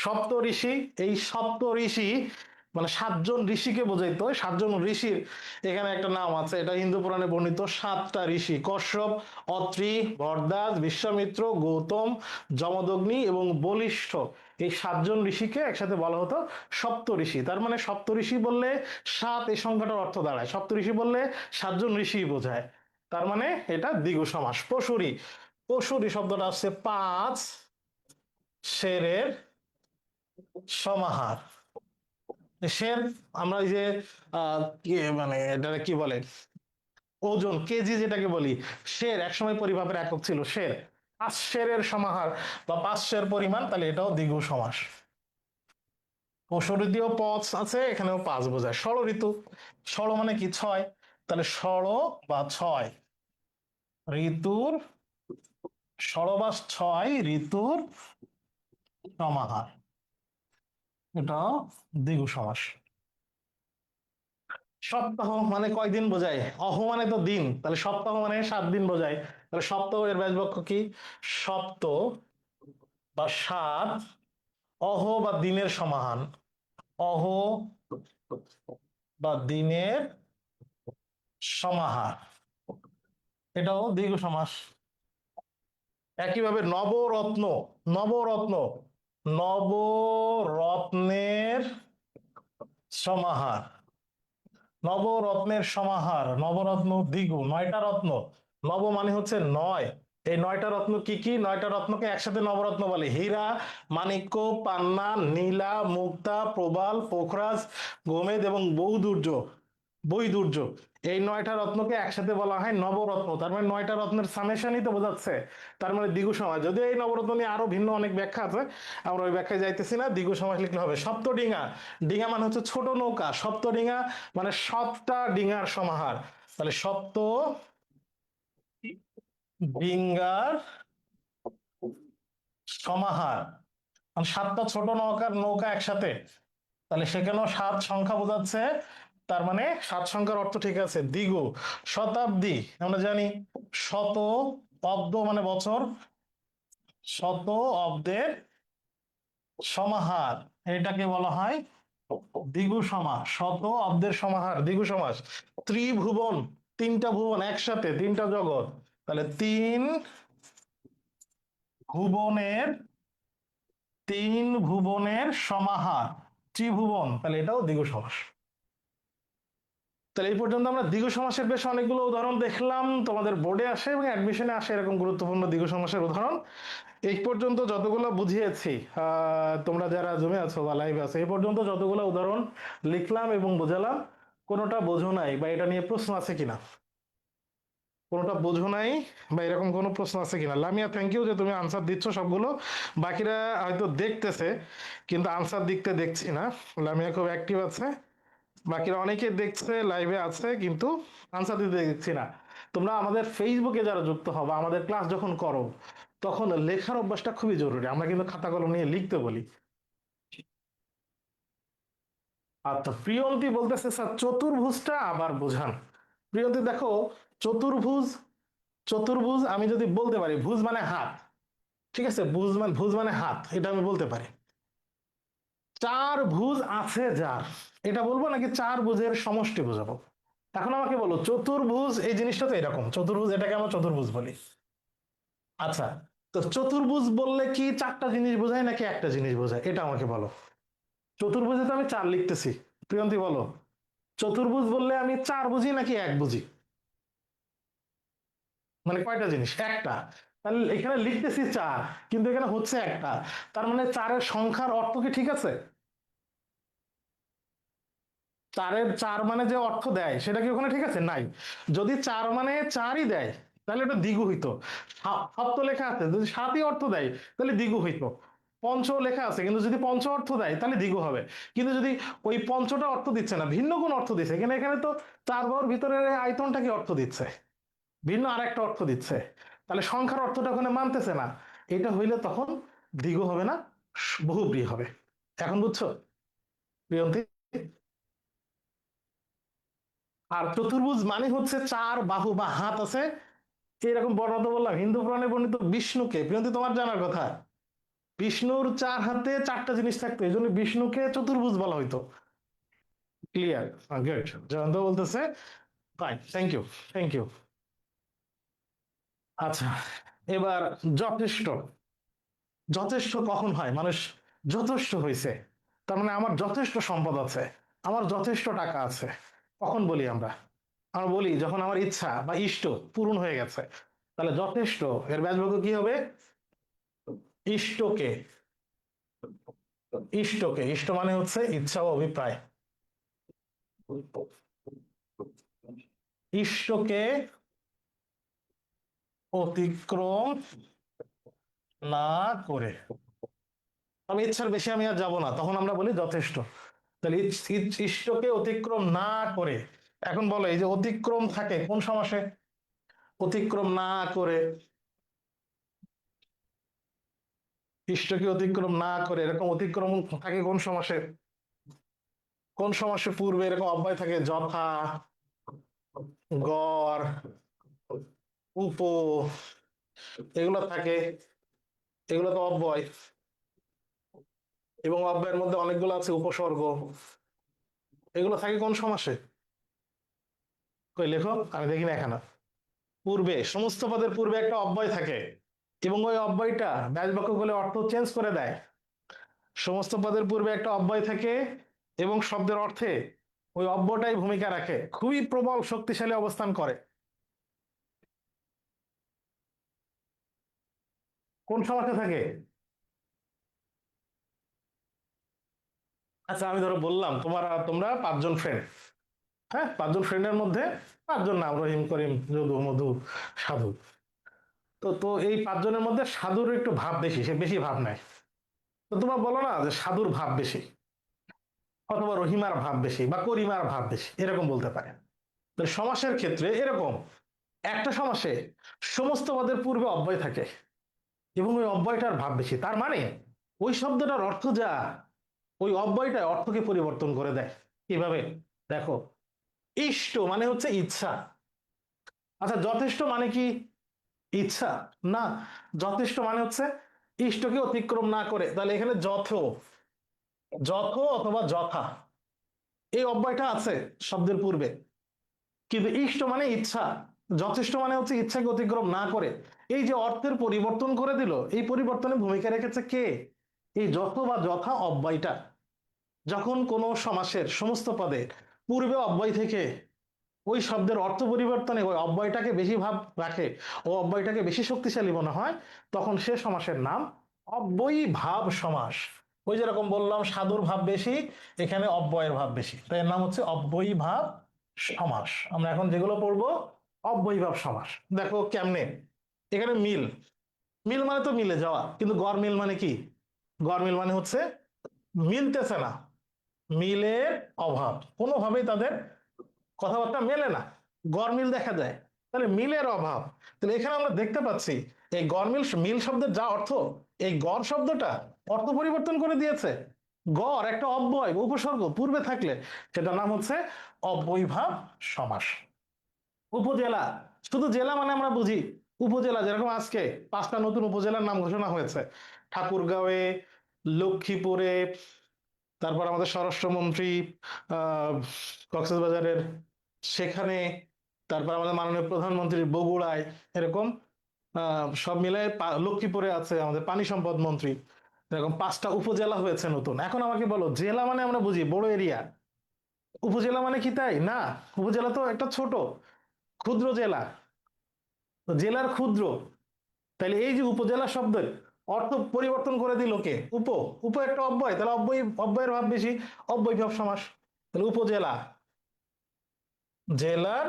সপ্ত ঋষি, এই সপ্ত ঋষি মানে 7 জন ঋষিকে বোঝাইতো। 7 জন ঋষির এখানে একটা নাম আছে, এটা হিন্দু পুরাণে বর্ণিত। 7টা ঋষি, কশ্যপ, অত্রি, ভরদ্বাজ, বিশ্বামিত্র, গৌতম, যমদগ্নি এবং বলিষ্ঠ, এই 7 জন ঋষিকে একসাথে বলা হতো সপ্তঋষি। তার মানে সপ্তঋষি বললে 7, এই সংখ্যাটার অর্থ দাঁড়ায়। সপ্তঋষি বললে 7 জন ঋষি বোঝায়। তার মানে এটা দ্বিগু সমাস। পশুরি, পশুরি শব্দটা আসছে 5 শেরের সমাহার। শের, আমরা এই যে মানে এটা কি বলে, ওজন, কেজি যেটাকে বলি, শের একসময় পরিমাপের একক ছিল শের। 5 শেরের সমাহার বা 5 শের পরিমাণ, তাহলে এটাও দ্বিগু সমাস। পশুঋতুও পথ আছে, এখানেও 5 বোঝায়। ষড় ঋতু, ষড় মানে কি 6, তাহলে ষড় বা 6 ঋতুর, ষড় বা 6 ঋতুর সমাহার, এটাও দ্বিগু সমাস। সপ্তাহ মানে কয়দিন বোঝায়? অহ মানে তো দিন, তাহলে সপ্তাহ মানে 7 দিন বোঝায়। তাহলে সপ্তাহ এর ব্যাস বাক্য কি? সপ্ত বা 7, অহ বা দিনের সমাহার, অহ বা দিনের সমাহার, এটাও দীর্ঘ সমাস। একইভাবে নবরত্ন, নবরত্ন, নবরত্নের সমাহার, নবরত্নের সমাহার, নবরত্ন দ্বিগু, 9টা রত্ন। নব মানে হচ্ছে 9, এই 9টা রত্ন কি কি? 9টা রত্নকে একসাথে নবরত্ন বলে। হীরা, মাণিক্য, পান্না, নীলা, মুক্তা, প্রবাল, পোখরাজ, গোমেদ এবং বৌদুর্য, বৈদুর্য, এই 9টা রত্নকে একসাথে বলা হয় নবরত্ন। তার মানে 9টা রত্নের সামেশনই তো বোঝাচ্ছে। তার মানে দ্বিগু সমাস। যদিও এই নবরত্ন নিয়ে আরো ভিন্ন অনেক ব্যাখ্যা আছে, আমরা ওই ব্যাখ্যায় যাইতেছি না। দ্বিগু সমাস লিখলে হবে। সপ্তডিঙা, ডিঙা মানে হচ্ছে ছোট নৌকা, সপ্তডিঙা মানে 7টা ডিঙার সমাহার, তাহলে সপ্ত ডিঙ্গার সমাহার, মানে 7টা ছোট নৌকার নৌকা একসাথে, তাহলে সেখানেও 7 সংখ্যা বোঝাচ্ছে। তার মানে 7 সংখ্যার অর্থ ঠিক আছে দ্বিগু। শতাব্দী, আমরা জানি শত অব্দ মানে বছর, শত অব্দের সমাহার, এটাকে বলা হয় দ্বিগু সমাস। শত অব্দের সমাহার দ্বিগু সমাস। ত্রিভুবন, 3টা ভুবন একসাথে, 3টা জগৎ, তাহলে 3 ভুবনের, 3 ভুবনের সমাহার ত্রিভুবন, তাহলে এটাও দ্বিগু সমাস। তাহলে এই পর্যন্ত আমরা দ্বিগু সমাসের বেশ অনেকগুলো উদাহরণ দেখলাম। তোমাদের বোর্ডে আসে এবং অ্যাডমিশনে আসে এরকম গুরুত্বপূর্ণ দ্বিগু সমাসের উদাহরণ। এই পর্যন্ত যতগুলো বুঝিয়েছি, তোমরা যারা জমে আছো বা লাইভে আছো, এই পর্যন্ত যতগুলো উদাহরণ লিখলাম এবং বোঝালাম, কোনোটা বোঝো নাই বা এটা নিয়ে প্রশ্ন আছে কিনা? কোনোটা বোঝো নাই বা এরকম কোনো প্রশ্ন আছে কিনা? লামিয়া, থ্যাংক ইউ যে তুমি আনসার দিচ্ছ সবগুলো। বাকিরা হয়তো দেখতেছে কিন্তু আনসার দিকতে দেখছি না। লামিয়া খুব অ্যাক্টিভ আছে। বাকিরা অনেকে দেখছে, লাইভে আছে, কিন্তু আনসার দিতে দেখছি না। তোমরা আমাদের ফেসবুকে যারা যুক্ত হবা, আমাদের ক্লাস যখন করো তখন লেখার অভ্যাসটা খুবই জরুরি। আমরা কিন্তু খাতা কলম নিয়ে লিখতে বলি। আচ্ছা, প্রিয়ন্তী বলতেছে স্যার চতুর্ভুজটা আবার বোঝান। প্রিয়ন্তী দেখো, চতুর্ভুজ, চতুর্ভুজ আমি যদি বলতে পারি, ভুজ মানে হাত, ঠিক আছে, ভুজ মানে হাত, এটা আমি বলতে পারি। 4 ভুজ আছে যার, এটা বলবো নাকি 4 ভুজের সমষ্টি বোঝাবো? এখন আমাকে বলো, চতুর্ভুজ এই জিনিসটা তো এরকম, চতুর্ভুজ এটাকে আমরা চতুর্ভুজ বলি। আচ্ছা, তো চতুর্ভুজ বললে কি 4টা জিনিস বোঝায় নাকি একটা জিনিস বোঝায়, এটা আমাকে বলো। চতুর্ভুজে তো আমি 4 লিখতেছি। প্রিয়ন্তী বলো, চতুর্ভুজ বললে আমি 4 বুঝি নাকি 1 বুঝি? মানে কয়টা জিনিস? একটা। তাহলে এখানে লিখতেছি 4, কিন্তু এখানে হচ্ছে একটা। তার মানে 4-এর সংখ্যার অর্থ কি ঠিক আছে? 4-এর 4 মানে যে অর্থ দেয় সেটা কি ওখানে ঠিক আছে? নাই। যদি 4 মানে 4ই দেয় তাহলে ওটা দ্বিগু হইতো। সপ্ত লেখা আছে, যদি 7ই অর্থ দেয় তাহলে দ্বিগু হইতো। পঞ্চ লেখা আছে, কিন্তু যদি পঞ্চ অর্থ দেয় তাহলে দ্বিগু হবে। কিন্তু যদি ওই পঞ্চটা অর্থ দিচ্ছে না, ভিন্ন কোন অর্থ দিচ্ছে, এখানে এখানে তো 4 বাহুর ভিতরের আয়তনটা কি অর্থ দিচ্ছে, ভিন্ন আরেকটা অর্থ দিচ্ছে, তাহলে সংখ্যার অর্থটা ওখানে মানতেছে না। এটা হইলে তখন দ্বিগু হবে না, বহুব্রী হবে। এখন বুঝছো প্রিয়ন্তী? আর চতুর্ভুজ মানে হচ্ছে 4 বাহু বা হাত আছে, এরকম বর্ণনা বললাম। হিন্দু পুরাণে বর্ণিত বিষ্ণুকে, প্রিয়ন্তী তোমার জানার কথা, বিষ্ণুর 4 হাতে 4টা জিনিস থাকতো, এই জন্য বিষ্ণুকে চতুর্ভুজ বলা হইতো। Clear, good. জয়ন্ত বলতেছে fine, thank you, thank you. আচ্ছা, এবার যথেষ্ট। যথেষ্ট কখন হয়? মানুষ যথেষ্ট হয়েছে, তার মানে আমার যথেষ্ট সম্পদ আছে, আমার যথেষ্ট টাকা আছে, কখন বলি আমরা? আমরা বলি যখন আমার ইচ্ছা বা ইষ্ট পূরণ হয়ে গেছে। তাহলে যথেষ্ট এর ব্যাসবাক্য কি হবে? ইষ্টকে। ইষ্টকে, ইষ্ট মানে হচ্ছে ইচ্ছা ও অভিপ্রায়। ইষ্টকে অতিক্রম না করে, আমি ইচ্ছার বেশি আমি আর যাবো না, তখন আমরা বলি যথেষ্ট। তাহলে ইষ্টকে অতিক্রম না করে। এখন বলো, এই যে অতিক্রম থাকে কোন সমাসে? অতিক্রম না করে। ইষ্টকে অতিক্রম না করে, এরকম অতিক্রম থাকে কোন সমাসে? কোন সমাসে পূর্বে এরকম অব্যয় থাকে? যথা, গড়, উপ, এগুলো থাকে। এগুলো তো অব্যয়, এবং অব্যয়ের মধ্যে অনেকগুলো আছে উপসর্গ। এগুলো থাকে কোন সমাসে? কই লেখো, আমি দেখি না এখানে। পূর্বে, সমস্ত পদের পূর্বে একটা অব্যয় থাকে, এবং ওই অব্যয়টা ব্যাসবাক্য বলে অর্থ চেঞ্জ করে দেয়। সমস্ত পদের পূর্বে একটা অব্যয় থাকে, এবং শব্দের অর্থে ওই অব্যয়টাই ভূমিকা রাখে, খুবই প্রবল শক্তিশালী অবস্থান করে। কোন সমাসে থাকে? আচ্ছা, আমি ধরো বললাম তোমরা পাঁচজন ফ্রেন্ড। হ্যাঁ, পাঁচজন ফ্রেন্ডের মধ্যে পাঁচজন নাম, রহিম, করিম, যদু, মধু, সাধু। তো তো এই পাঁচজনের মধ্যে সাধুর একটু ভাব বেশি, সে বেশি ভাব নেয়। তো তোমরা বলো না যে সাধুর ভাব বেশি, অথবা রহিমার ভাব বেশি, বা করিমার ভাব বেশি, এরকম বলতে পারে। তো সমাসের ক্ষেত্রে এরকম, একটা সমাসে সমস্ত পদের পূর্বে অব্যয় থাকে, এবং ওই অব্যয়টার ভাব বেশি, তার মানে ওই শব্দটার অর্থ যা, ওই অব্যয়টা অর্থকে পরিবর্তন করে দেয়। কিভাবে? দেখো, ইষ্ট মানে হচ্ছে ইচ্ছা। আচ্ছা, যথেষ্ট মানে কি ইচ্ছা? না, যথেষ্ট মানে হচ্ছে ইষ্টকে অতিক্রম না করে। তাহলে এখানে যথ, যথ অথবা যথা, এই অব্যয়টা আছে শব্দের পূর্বে, কিন্তু ইষ্ট মানে ইচ্ছা, যথেষ্ট মানে হচ্ছে ইচ্ছাকে অতিক্রম না করে। এই যে অর্থের পরিবর্তন করে দিল, এই পরিবর্তনে ভূমিকা রেখেছে কে? এই যথ বা যথা অব্যয়টা। যখন কোনো সমাসের সমস্ত পদে পূর্বে অব্যয় থেকে ওই শব্দের অর্থ পরিবর্তনে ওই অব্যয়টাকে বেশি ভাব রাখে, ও অব্যয়টাকে বেশি শক্তিশালী মনে হয়, তখন সে সমাসের নাম অব্যয়ী ভাব সমাস। ওই যেরকম বললাম সাধুর ভাব বেশি, এখানে অব্যয়ের ভাব বেশি, তাই এর নাম হচ্ছে অব্যয়ী ভাব সমাস। আমরা এখন যেগুলো পড়বো অব্যয়ী ভাব সমাস। দেখো কেমনে। এখানে মিল, মিল মানে তো মিলে যাওয়া, কিন্তু গড় মিল মানে কি? গড় মিল মানে হচ্ছে মিলতেছে না, মিলের অভাব, কোনোভাবেই তাদের কথাবার্তা মেলে না, গরমিল দেখা যায়। তাহলে মিলের অভাব। তাহলে এখানে আমরা দেখতে পাচ্ছি এই গরমিল, মিল শব্দের যা অর্থ, এই গড় শব্দটা অর্থ পরিবর্তন করে দিয়েছে। গড় একটা অব্যয় উপসর্গ পূর্বে থাকলে সেটার নাম হচ্ছে অব্যয়ীভাব সমাস। উপজেলা, শুধু জেলা মানে আমরা বুঝি উপজেলা, যেরকম আজকে 5টা নতুন উপজেলার নাম ঘোষণা হয়েছে। ঠাকুরগাঁওয়ে, লক্ষ্মীপুরে, তারপর আমাদের স্বরাষ্ট্রমন্ত্রী আহ কক্সবাজারের সেখানে, তারপর আমাদের মাননীয় প্রধানমন্ত্রীর বগুড়ায়, এরকম সব মিলে লক্ষ্মীপুরে আছে আমাদের পানি সম্পদ মন্ত্রী। এরকম 5টা উপজেলা হয়েছে নতুন। এখন আমাকে বলো, জেলা মানে আমরা বুঝি বড় এরিয়া, উপজেলা মানে কি তাই না? উপজেলা তো একটা ছোট ক্ষুদ্র জেলা, তো জেলার ক্ষুদ্র। তাহলে এই যে উপজেলা শব্দের অর্থ পরিবর্তন করে দিল কে? উপ, উপ একটা অব্যয়, তাহলে অব্যয়, অব্যয়ের ভাব বেশি, অব্যয় ভাব সমাস। তাহলে উপজেলা, জেলার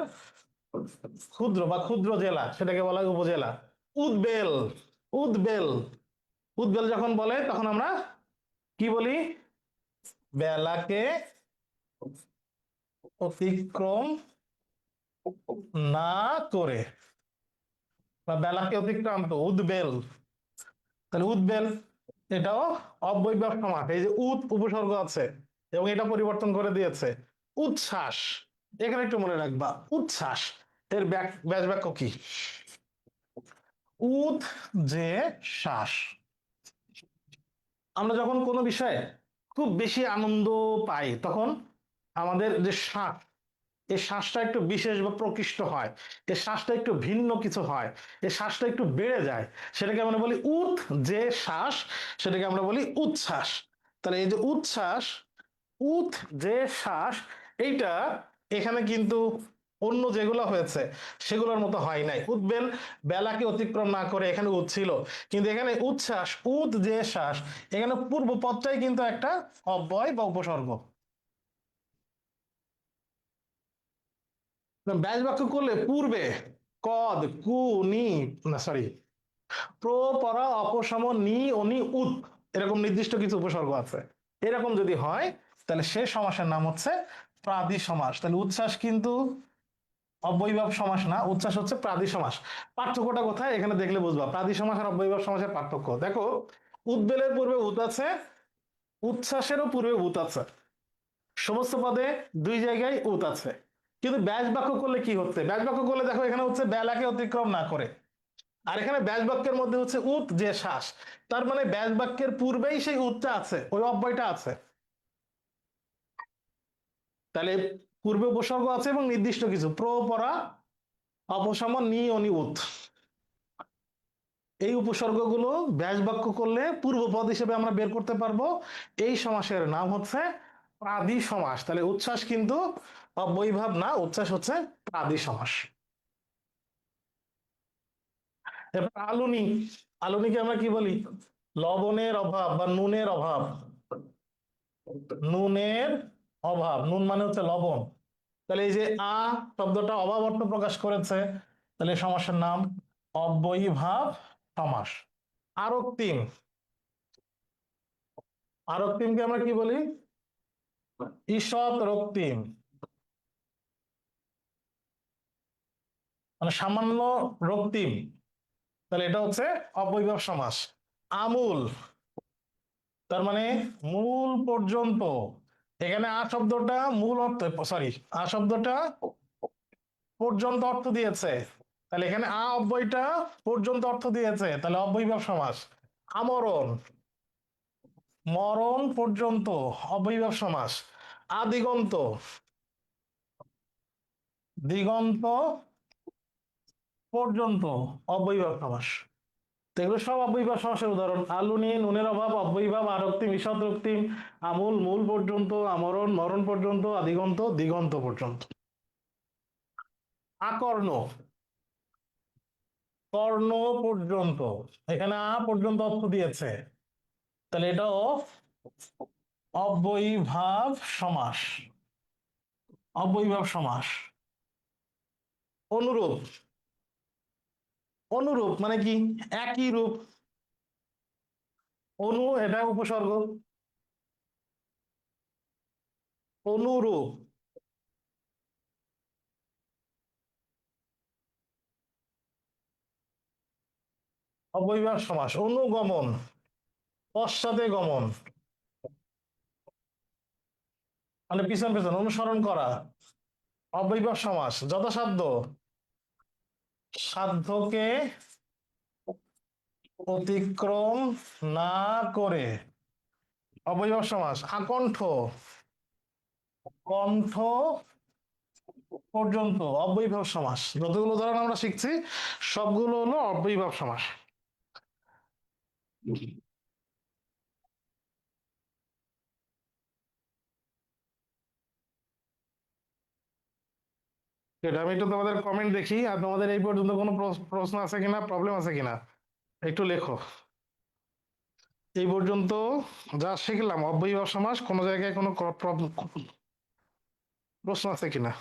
ক্ষুদ্র বা ক্ষুদ্র জেলা, সেটাকে বলা হয় উপজেলা। উদবেল, উদবেল, উদবেল যখন বলে তখন আমরা কি বলি? বেলাকে অতিক্রম না করে, বা বেলাকে অতিক্রান্ত, উদবেল। তাহলে উদবেল এটাও অব্যয়ভাব সমাস। এই যে উদ উপসর্গ আছে, এবং এটা পরিবর্তন করে দিয়েছে। উচ্ছ্বাস, এখানে একটু মনে রাখবা, উচ্ছ্বাস এর ব্যাস বাক্য কি? উদ যে শ্বাস। আমরা যখন কোনো বিষয়ে খুব বেশি আনন্দ পাই, তখন আমাদের যে শ্বাস, এই শ্বাসটা একটু বিশেষ বা প্রকৃষ্ট হয়, এই শ্বাসটা একটু ভিন্ন কিছু হয়, এই শ্বাসটা একটু বেড়ে যায়, সেটাকে আমরা বলি উৎ যে শ্বাস, সেটাকে আমরা বলি উচ্ছ্বাস। তাহলে এই যে উচ্ছ্বাস, উৎ যে শ্বাস, এইটা এখানে কিন্তু অন্য যেগুলো হয়েছে সেগুলোর মতো হয় নাই। উদ্বেল বেলাকে অতিক্রম না করে এখানে উৎ ছিল, কিন্তু এখানে উচ্ছ্বাস উৎ যে শ্বাস, এখানে পূর্ব পদটাই কিন্তু একটা অব্যয় বা উপসর্গ। ব্যাস বাক্য করলে পূর্বে কদ কু নি, না সরি, প্র পরা অপসম নি অনি উৎ, এরকম নির্দিষ্ট কিছু উপসর্গ আছে, এরকম যদি হয় তাহলে সে সমাসের নাম হচ্ছে প্রাদি সমাস। তাহলে উচ্ছ্বাস কিন্তু অব্যয়ীভাব সমাস না, উচ্ছ্বাস হচ্ছে প্রাদি সমাস। পার্থক্যটা কোথায় এখানে দেখলে বুঝবা প্রাদি সমাস আর অব্যয়ীভাব সমাসের পার্থক্য। দেখো, উদ্বেলের পূর্বে উৎ আছে, উচ্ছ্বাসেরও পূর্বে উৎ আছে, সমস্ত পদে দুই জায়গায় উৎ আছে। কিন্তু ব্যাস বাক্য করলে কি হচ্ছে, ব্যাস বাক্য করলে দেখো এখানে হচ্ছে বেলাকে অতিক্রম না করে, আর এখানে ব্যাস বাক্যের মধ্যে হচ্ছে উৎ যে শ্বাস, তার মানে ব্যাস বাক্যের পূর্বেই সেই উৎটা আছে, ওই অব্যয়টা আছে। তাহলে পূর্বে উপসর্গ আছে এবং নির্দিষ্ট কিছু প্র পরা অপসম নি অনি উৎ, এই উপসর্গগুলো ব্যাস বাক্য করলে পূর্বপদ হিসেবে আমরা বের করতে পারবো। এই সমাসের নাম হচ্ছে প্রাদি সমাস। তাহলে উচ্ছ্বাস কিন্তু অব্যয়ীভাব না, উচ্ছ্বাস হচ্ছে প্রাদি সমাস। এরপর আলুনি, আলুনিকে আমরা কি বলি, লবণের অভাব বা নুনের অভাব, নুনের অভাব, নুন মানে হচ্ছে লবণ। তাহলে এই যে আ শব্দটা অভাব অর্থ প্রকাশ করেছে, তাহলে সমাসের নাম অব্যয়ীভাব সমাস। আরক্তিম, আরক্তিমকে আমরা কি বলি, ঈষৎ রক্তিম, মানে সামান্য রক্তিম, তাহলে এটা হচ্ছে অব্যয়ীভাব সমাস। আমূল, তার মানে মূল পর্যন্ত, এখানে আ শব্দটা মূল অর্থ, সরি, আ শব্দটা পর্যন্ত অর্থ দিয়েছে, তাহলে এখানে আ অব্যয়টা পর্যন্ত অর্থ দিয়েছে, তাহলে অব্যয়ীভাব সমাস। আমরণ, মরণ পর্যন্ত, অব্যয়ীভাব সমাস। আদিগন্ত, দিগন্ত পর্যন্ত, অব্যয়ীভাব সমাস। তো এগুলো সব অব্যয়ীভাব সমাসের উদাহরণ। আলুনি নুনের অভাব অব্যয়ীভাব, আরক্তিম ঈষৎ রক্তিম, আমূল মূল পর্যন্ত, আমরণ মরণ পর্যন্ত, আদিগন্ত দিগন্ত পর্যন্ত। আকর্ণ, কর্ণ পর্যন্ত, এখানে আ পর্যন্ত অর্থ দিয়েছে, তাহলে এটাও অব্যয়ীভাব সমাস, অব্যয়ীভাব সমাস। অনুরূপ, অনুরূপ মানে কি, একই রূপ, অনু এটা উপসর্গ, অনুরূপ। অব্যয়ীভাব সমাস। অনুগমন, পশ্চাতে গমন, মানে পিছন পেছন অনুসরণ করা, অব্যয়ীভাব সমাস। যথাসাধ্য, সাধ্যকে অতিক্রম না করে, অব্যয়ীভাব সমাস। আকণ্ঠ, কণ্ঠ পর্যন্ত, অব্যয়ীভাব সমাস। যতগুলো উদাহরণ আমরা শিখছি সবগুলো হলো অব্যয়ীভাব সমাস। সেটা আমি একটু তোমাদের কমেন্ট দেখি, আর তোমাদের এই পর্যন্ত কোনো প্রশ্ন আছে কিনা, প্রবলেম আছে কিনা একটু লেখো। এই পর্যন্ত যা শিখলাম অব্যয়ীভাব সমাস, কোনো জায়গায় কোনো প্রশ্ন আছে কিনা।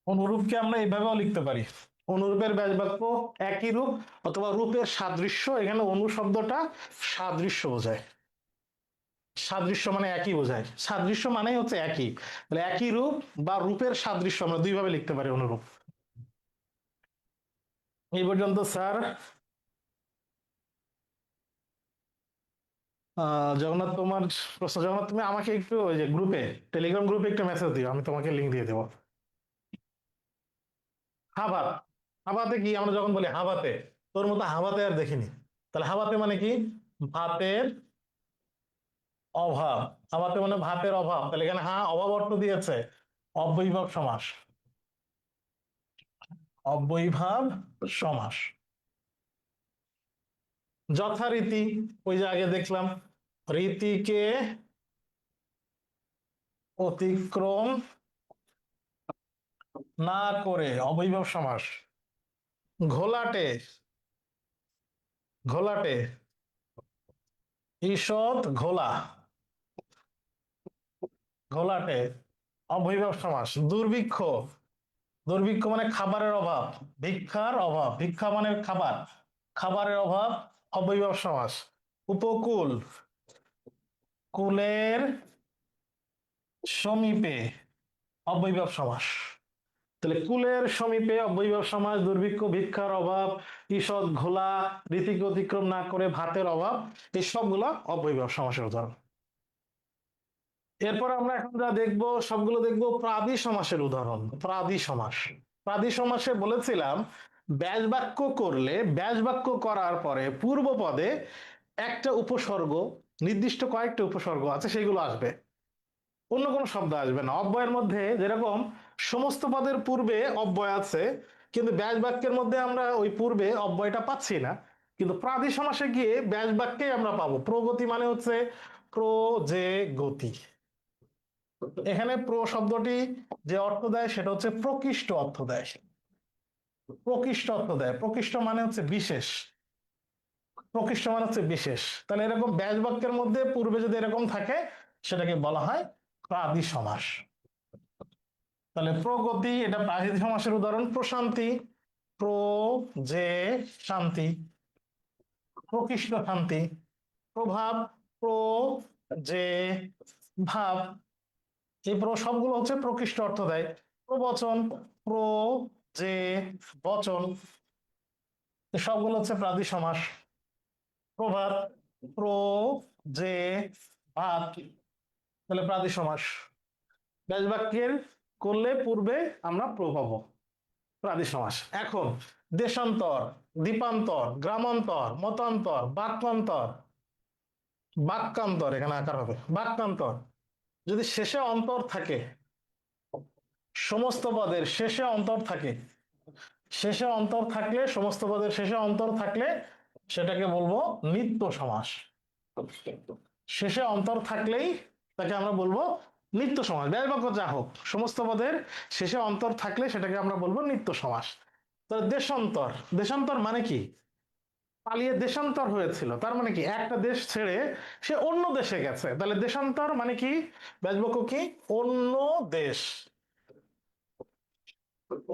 অনুরূপকে আমরা এইভাবেও লিখতে পারি, অনুরূপের ব্যাস বাক্য একই রূপ অথবা রূপের সাদৃশ্য, এখানে অনু শব্দটা সাদৃশ্য বোঝায়, সাদৃশ্য মানে একই বোঝায়, সাদৃশ্য মানেই হচ্ছে একই, তাহলে একই রূপ বা রূপের সাদৃশ্য আমরা দুইভাবে লিখতে পারি অনুরূপ। এই পর্যন্ত স্যার। জগন্নাথ তোমার প্রশ্ন, জগন্নাথ তুমি আমাকে একটু ওই যে গ্রুপে, টেলিগ্রাম গ্রুপে একটা মেসেজ দিও, আমি তোমাকে লিঙ্ক দিয়ে দেবো। হাবাত, হাবাতে কি আমরা যখন বলি হাবাতে, তোর মতো হাবাতে আর দেখিনি। তাহলে হাবাতে মানে কি? ভাতের অভাব। হাবাতে মানে ভাতের অভাব, তাহলে এখানে হ্যাঁ অভাব অর্থ দিয়েছে অব্যয়ীভাব সমাস। অব্যয়ীভাব সমাস। যথারীতি, ওই যে আগে দেখলাম, রীতিকে অতিক্রম না করে অবৈভব সমাস। ঘোলাটে, ঘোলাটে, ঈষৎ ঘোলা, ঘোলাটে অবৈভব সমাস। দুর্ভিক্ষ, দুর্ভিক্ষ মানে খাবারের অভাব, ভিক্ষার অভাব, ভিক্ষা মানে খাবার, খাবারের অভাব অবৈভব সমাস। উপকূল, কুলের সমীপে অবৈভব সমাস। তাহলে কুলের সমীপে অবৈভব সমাস, দুর্ভিক্ষ, ভিক্ষার অভাব, ঈষৎ ঘোলা, রীতিকে অতিক্রম না করে ভাতের অভাব, এই সবগুলো অবৈভব সমাসের উদাহরণ। এরপর আমরা এখন যা দেখবো সবগুলো দেখবো প্রাদি সমাসের উদাহরণ। প্রাদি সমাস, প্রাদি সমাসে বলেছিলাম ব্যাস বাক্য করলে, ব্যাস বাক্য করার পরে পূর্ব পদে একটা উপসর্গ, নির্দিষ্ট কয়েকটা উপসর্গ আছে, সেগুলো আসবে, অন্য কোনো শব্দ আসবে না। অব্যয়ের মধ্যে যেরকম সমস্ত পদের পূর্বে অব্যয় আছে, কিন্তু ব্যাস বাক্যের মধ্যে আমরা ওই পূর্বে অব্যয়টা পাচ্ছি না, কিন্তু প্রাদি সমাসে গিয়ে ব্যাস বাক্যেই আমরা পাবো। প্রগতি মানে হচ্ছে প্র, যে, গতি। এখানে প্র শব্দটি যে অর্থ দেয় সেটা হচ্ছে প্রকৃষ্ট অর্থ দেয়, প্রকৃষ্ট অর্থ দেয়। প্রকৃষ্ট মানে হচ্ছে বিশেষ, প্রকৃষ্ট মানে হচ্ছে বিশেষ। তাহলে এরকম ব্যাস বাক্যের মধ্যে পূর্বে যদি এরকম থাকে সেটাকে বলা হয় প্রাদি সমাস। তাহলে প্রগতি এটা প্রাকৃতিক সমাসের উদাহরণ। প্রশান্তি, প্র, যে, শান্তি, প্রকৃষ্ট শান্তি। প্রভাব, প্র, যে, ভাব, এই সবগুলো হচ্ছে প্রকৃষ্ট অর্থ দেয়। প্রবচন, প্র, যে, বচন, সবগুলো হচ্ছে প্রাদি সমাস। প্রভাত, প্র, যে, ভাত, তাহলে প্রাদি সমাস। ব্যাস বাক্যের করলে পূর্বে আমরা প্র পাবো, প্রাদি সমাস। এখন দেশান্তর, দ্বীপান্তর, গ্রামান্তর, মতান্তর, বাক্যান্তর, বাক্যান্তর এখানে আকার হবে বাক্যান্তর। যদি শেষে অন্তর থাকে, সমস্ত পদের শেষে অন্তর থাকে, শেষে অন্তর থাকলে, সমস্ত পদের শেষে অন্তর থাকলে সেটাকে বলবো নিত্য সমাস। শেষে অন্তর থাকলেই তাকে আমরা বলবো নিত্য সমাস। ব্যয় বাক্য যা হোক, সমস্ত পদের শেষে অন্তর থাকলে সেটাকে আমরা বলবো নিত্য সমাস। তো দেশান্তর, দেশান্তর মানে কি? পালিয়ে দেশান্তর হয়েছিল, তার মানে কি একটা দেশ ছেড়ে সে অন্য দেশে গেছে, তাহলে দেশান্তর মানে কি? ব্যাস বাক্য কি? অন্য দেশ,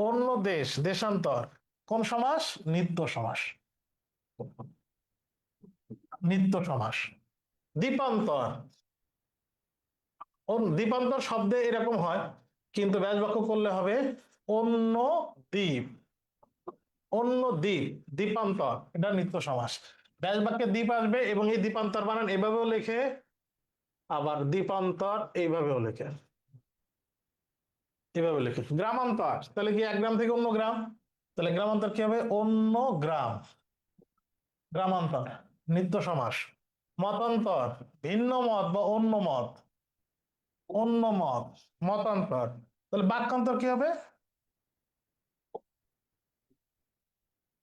অন্য দেশ, দেশান্তর। কোন সমাস? নিত্য সমাস, নিত্য সমাস। দ্বীপান্তর, দ্বীপান্তর শব্দে এরকম হয়, কিন্তু ব্যাস বাক্য করলে হবে অন্য দ্বীপ, অন্য দ্বীপ, দ্বীপান্তর, এটা নিত্য সমাস। ব্যাস বাক্যে দ্বীপ আসবে এবং এই দ্বীপান্তর বানান এভাবেও লেখে, আবার দ্বীপান্তর এইভাবেও লেখে, এভাবে লেখে। গ্রামান্তর, তাহলে কি এক গ্রাম থেকে অন্য গ্রাম, তাহলে গ্রামান্তর কি হবে? অন্য গ্রাম, গ্রামান্তর, নিত্য সমাস। মতান্তর, ভিন্ন মত বা অন্য মত, অন্য মত, মতান্তর। তাহলে বাক্যান্তর কি হবে?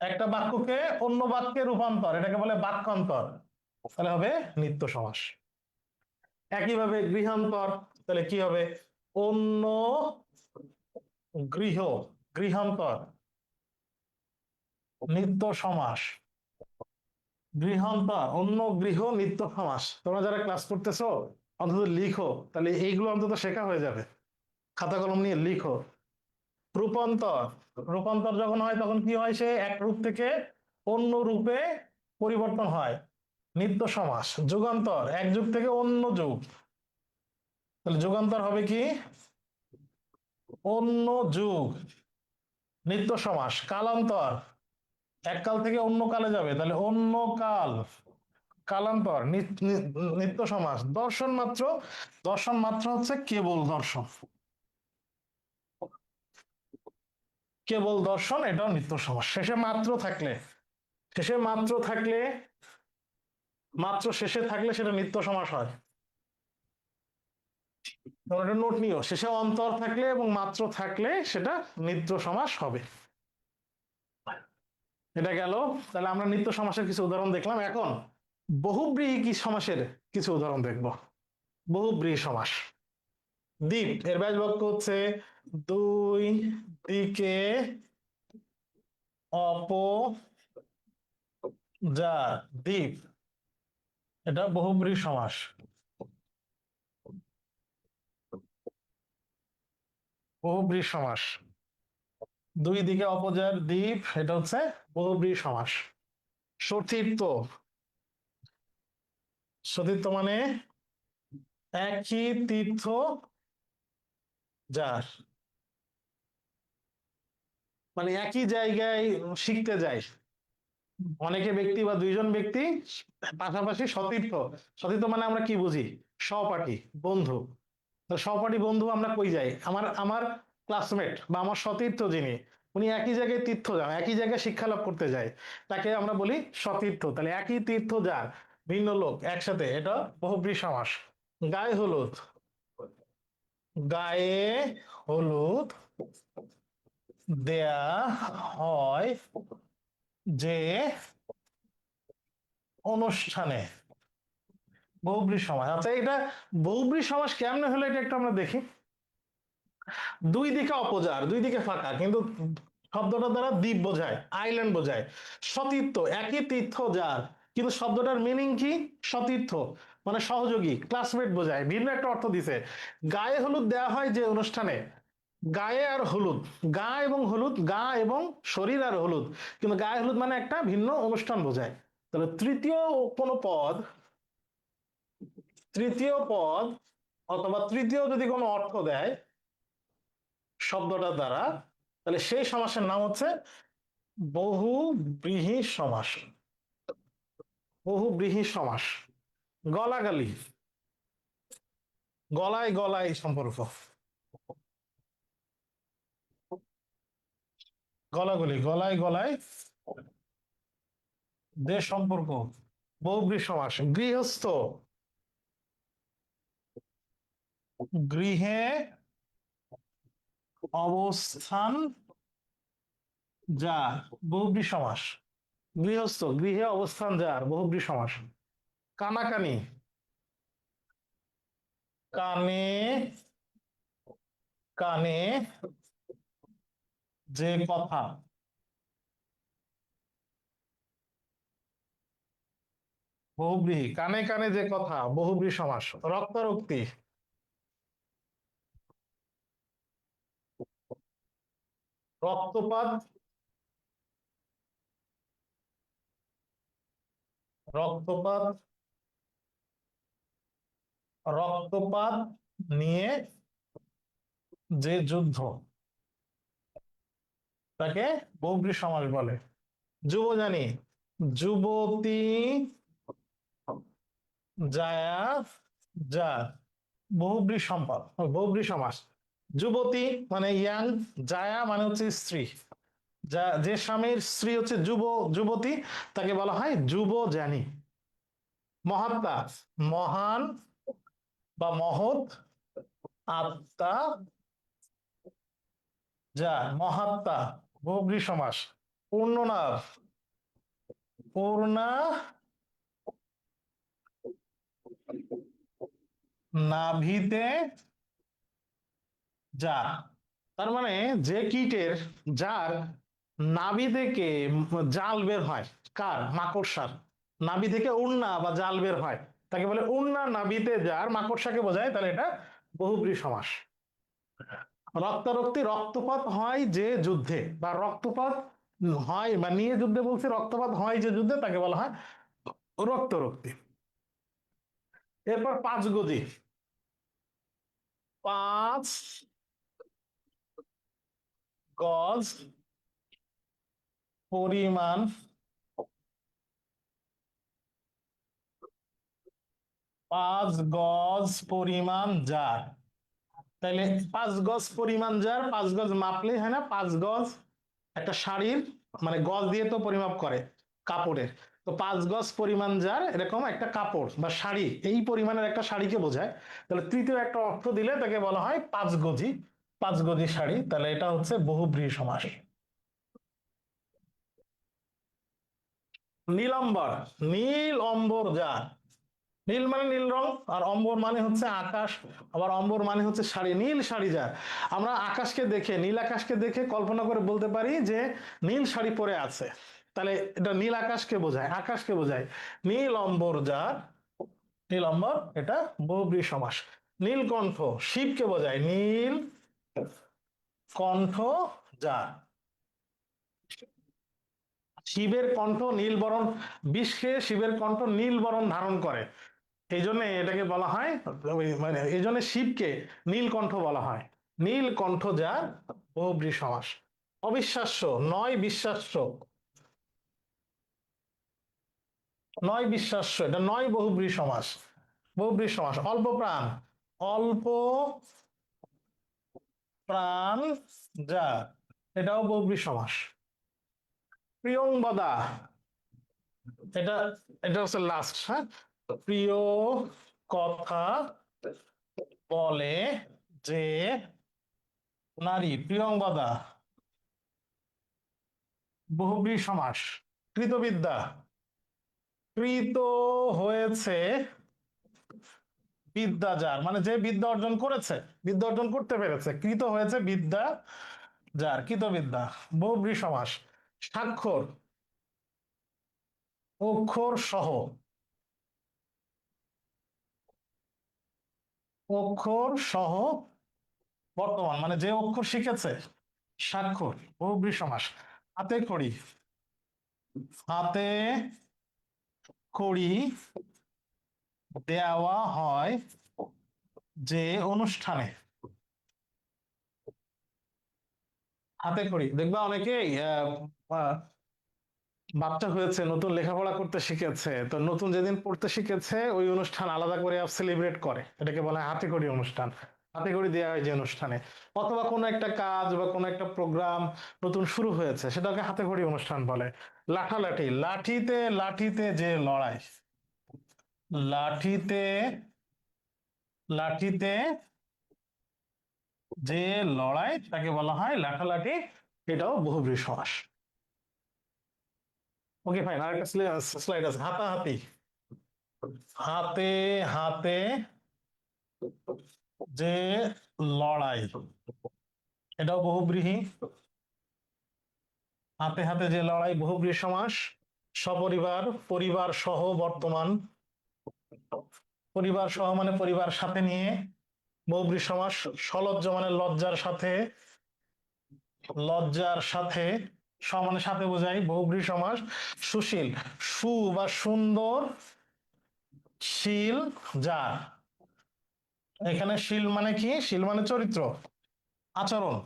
একটা বাক্যকে অন্য বাক্যে রূপান্তর, এটাকে বলে বাক্যান্তর, তাহলে হবে নিত্য সমাস। একইভাবে গৃহান্তর, তাহলে কি হবে? অন্য গৃহ, গৃহান্তর, নিত্য সমাস। গৃহান্তর, অন্য গৃহ, নিত্য সমাস। তোমরা যারা ক্লাস করতেছো অন্তত লিখো, তাহলে এইগুলো অন্তত শেখা হয়ে যাবে, খাতা কলম নিয়ে লিখো। রূপান্তর, রূপান্তর যখন হয় তখন কি হয়? সে এক রূপ থেকে অন্য রূপে পরিবর্তন হয়, নিত্য সমাস। যুগান্তর, এক যুগ থেকে অন্য যুগ, তাহলে যুগান্তর হবে কি? অন্য যুগ, নিত্য সমাস। কালান্তর, এক কাল থেকে অন্য কালে যাবে, তাহলে অন্য কাল, কালান্তর, নিত্য সমাস। দর্শন মাত্র, দর্শন মাত্র হচ্ছে কেবল দর্শন, কেবল দর্শন, এটাও নিত্য সমাস। শেষে মাত্র থাকলে, শেষে মাত্র থাকলে, মাত্র শেষে থাকলে সেটা নিত্য সমাস হয়। তোমরা এটা নোট নিও, শেষে অন্তর থাকলে এবং মাত্র থাকলে সেটা নিত্য সমাস হবে। এটা গেল। তাহলে আমরা নিত্য সমাসের কিছু উদাহরণ দেখলাম। এখন বহুব্রীহি কি সমাসের কিছু উদাহরণ দেখব। বহুব্রীহি সমাস। দ্বীপ এর ব্যাস বাক্য হচ্ছে দুই দিকে অপোজার দ্বীপ, এটা বহুব্রীহি সমাস। বহুব্রীহি সমাস, দুই দিকে অপোজার দ্বীপ, এটা হচ্ছে বহুব্রীহি সমাস। সতীর্থ, সতীর্থ মানে একই তীর্থ যার, মানে একই জায়গায় শিখতে যায় অনেকে ব্যক্তি বা দুইজন ব্যক্তি পাশাপাশি সতীর্থ। সতীর্থ মানে আমরা কি বুঝি, সহপাঠী, বন্ধু। তো সহপাঠী বন্ধু আমরা কই যাই, আমার আমার ক্লাসমেট বা আমার সতীর্থ যিনি, উনি একই জায়গায় তীর্থ যান, একই জায়গায় শিক্ষা লাভ করতে যায়, তাকে আমরা বলি সতীর্থ। তাহলে একই তীর্থ যার, ভিন্ন লোক একসাথে, এটা বহুব্রীহি সমাস। গায়ে হলুদ, গায়ে হলুদ দেয়া হয় যে অনুষ্ঠানে, বহুব্রীহি সমাস। আচ্ছা, এটা বহুব্রীহি সমাস কেমনে হলো এটা একটু আমরা দেখি। দুই দিকে অপোজার, দুই দিকে ফাঁকা, কিন্তু শব্দটা দ্বারা দ্বীপ বোঝায়, আইল্যান্ড বোঝায়। সতীর্থ একই তীর্থ যার, কিন্তু শব্দটার মিনিং কি, সতীর্থ মানে সহযোগী, ক্লাসমেট বোঝায়, ভিন্ন একটা অর্থ দিছে। গায়ে হলুদ দেওয়া হয় যে অনুষ্ঠানে, গায়ে আর হলুদ, গা এবং হলুদ, গা এবং শরীর আর হলুদ, কিন্তু গায়ে হলুদ মানে একটা ভিন্ন অনুষ্ঠান বোঝায়। তাহলে তৃতীয় কোনো পদ, তৃতীয় পদ অথবা তৃতীয় যদি কোনো অর্থ দেয় শব্দটার দ্বারা, তাহলে সেই সমাসের নাম হচ্ছে বহুব্রীহি সমাস। বহুব্রীহি সমাস। গলাগালি, গলায় গলায় সম্পর্ক, গলাগলি, গলায় গলায় যে সম্পর্ক, বহুব্রীহি সমাস। গৃহস্থ, গৃহে অবস্থান যার, বহুব্রীহি সমাস। গৃহস্থ, গৃহে অবস্থান যার, বহুব্রীহি সমাস। কানাকানি, কানে কানে যে কথা, বহুব্রীহি, কানে কানে যে কথা, বহুব্রীহি সমাস। রক্তারক্তি, রক্তপাত, রক্তপাত, রক্তপাত নিয়ে যে যুদ্ধ, তাকে বহুব্রীহি সমাস বলে। যুবজানি, যুবতী জায়া যা, বহুব্রীহি সম্পদ, বহুব্রীহি সমাস। যুবতী মানে ইয়াং, জায়া মানে হচ্ছে স্ত্রী, যা যে স্বামীর স্ত্রী হচ্ছে যুবতী, তাকে বলা হয় যুবজানি। মহাত্মা, মহান বা মহৎ আত্মা যা, মহাত্মা, বহুব্রীহি সমাস। পূর্ণনাভ, পূর্ণা নাভিতে যা, তার মানে যে কীটের, যার নাভি থেকে জাল বের হয়, কার, মাকড়সার নাভি থেকে উড়না বা জাল বের হয়, তাকে বলে উড়না নাভিতে যার, মাকড়সাকে বোঝায়, তাহলে এটা বহুব্রীহি সমাস। রক্তারক্তি, রক্তপাত হয় যে যুদ্ধে, বা রক্তপাত হয় বা নিয়ে যুদ্ধে বলছি, রক্তপাত হয় যে যুদ্ধে, তাকে বলা হয় রক্তরক্তি। এরপর পাঁচ গজি, পাঁচ গজ পরিমাণ, 5 গজ পরিমাণ যার। তাইলে 5 গজ পরিমাণ যার, 5 গজ মাপলেই হয় না? 5 গজ একটা শাড়ির, মানে গজ দিয়ে তো পরিমাপ করে কাপড়ের। তো 5 গজ পরিমাণ যার এরকম একটা কাপড় বা শাড়ি, এই পরিমাণের একটা শাড়িকে বোঝায়। তাহলে তৃতীয় একটা অর্থ দিলে তাকে বলা হয় 5 গজি, 5 গজি শাড়ি। তাহলে এটা হচ্ছে বহুব্রীহি সমাস। নীলাম্বর, নীল অম্বর যার। নীল মানে নীল রং, আর অম্বর মানে হচ্ছে আকাশ, আবার অম্বর মানে হচ্ছে শাড়ি, নীল শাড়ি যার। আমরা আকাশকে দেখে, নীল আকাশকে দেখে কল্পনা করে বলতে পারি যে নীল শাড়ি পরে আছে। তাহলে এটা নীল আকাশকে বোঝায়, আকাশকে বোঝায়। নীল অম্বর যার, নীল অম্বর, এটা বহুব্রীহি সমাস। নীলকণ্ঠ শিবকে বোঝায়, নীল কণ্ঠ যার। শিবের কণ্ঠ নীল বরণ, বিষ খেয়ে শিবের কণ্ঠ নীল বরণ ধারণ করে, এই জন্য এটাকে বলা হয়, মানে এই জন্য শিবকে নীলকণ্ঠ বলা হয়। নীলকণ্ঠ যার বহুব্রীহি সমাস। অবিশ্বাস্য, নয় বিশ্বাস্য, নয় বিশ্বাস্য, এটা নয় বহুব্রীহি সমাস। বহুব্রীহি সমাস। অল্প প্রাণ, অল্প প্রাণ যার, এটাও বহুব্রীহি সমাস। প্রিয়ংবদা, এটা এটা হচ্ছে লাস্ট, হ্যাঁ। প্রিয় কথা বলে যে নারী, প্রিয়ংবদা, বহুব্রীহি সমাস। কৃতবিদ্যা, কৃত হয়েছে বিদ্যা যার, মানে যে বিদ্যা অর্জন করেছে, বিদ্যা অর্জন করতে পেরেছে, কৃত হয়েছে বিদ্যা যার, কৃতবিদ্যা। বহুব্রীহি সমাস। স্বাক্ষর, অক্ষর সহ, অক্ষর সহ বর্তমান, মানে যে অক্ষর শিখেছে, স্বাক্ষর। বহুব্রীহি সমাস। হাতে খড়ি, হাতে খড়ি দেওয়া হয় যে অনুষ্ঠানে, হাতে খড়ি। দেখবা অনেকেই বাচ্চা হয়েছে, নতুন লেখাপড়া করতে শিখেছে, তো নতুন যেদিন পড়তে শিখেছে ওই অনুষ্ঠান আলাদা করে সেলিব্রেট করে, এটাকে বলা হয় হাতেখড়ি অনুষ্ঠান। হাতেখড়ি দেওয়া হয় যে অনুষ্ঠানে, অথবা কোনো একটা কাজ বা কোনো একটা প্রোগ্রাম নতুন শুরু হয়েছে, সেটাকে হাতেখড়ি অনুষ্ঠান বলে। লাঠালাঠি, লাঠিতে লাঠিতে যে লড়াই, লাঠিতে লাঠিতে যে লড়াই তাকে বলা হয় লাঠালাঠি, এটাও বহুব্রীহি সমাস। ওকে ফাইন, আরেকটা স্লাইড আছে, হাতাহাতি। হাতে হাতে যে লড়াই, এটাও বহুব্রীহি। হাতে হাতে যে লড়াই বহুব্রীহি সমাস। সপরিবার, পরিবার সহ বর্তমান, পরিবার সহ মানে পরিবার সাথে নিয়ে, বহুব্রীহি সমাস। সলজ্জ মানে লজ্জার সাথে, লজ্জার সাথে, মানে সাথে বোঝাই, বহুব্রীহি সমাস। সুশীল, সু বা সুন্দর, শীল যার। এখানে শীল মানে কি? শীল মানে চরিত্র, আচরণ,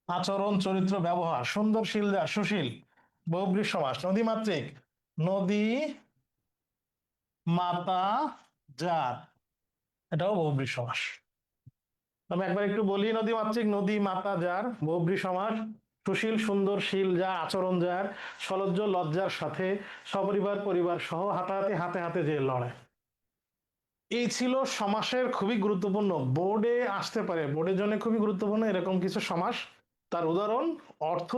আচরণ চরিত্র ব্যবহার। সুন্দরশীল যার, সুশীল, বহুব্রীহি সমাস। নদীমাতৃক, নদী মাতা যার, এটাও বহুব্রীহি সমাস। আমি একবার একটু বলি, নদীমাতৃক, নদী মাতা যার, বহুব্রীহি সমাস। সুশীল সুন্দরশীল যার, আচরণ যার, সলজ্জ লজ্জার সাথে, সপরিবার পরিবার সহ, হাতাহাতি হাতে হাতে যে লড়াই। এই ছিল সমাসের খুবই গুরুত্বপূর্ণ, বোর্ডে আসতে পারে, বোর্ডের জন্য খুবই গুরুত্বপূর্ণ এরকম কিছু সমাস, তার উদাহরণ, অর্থ,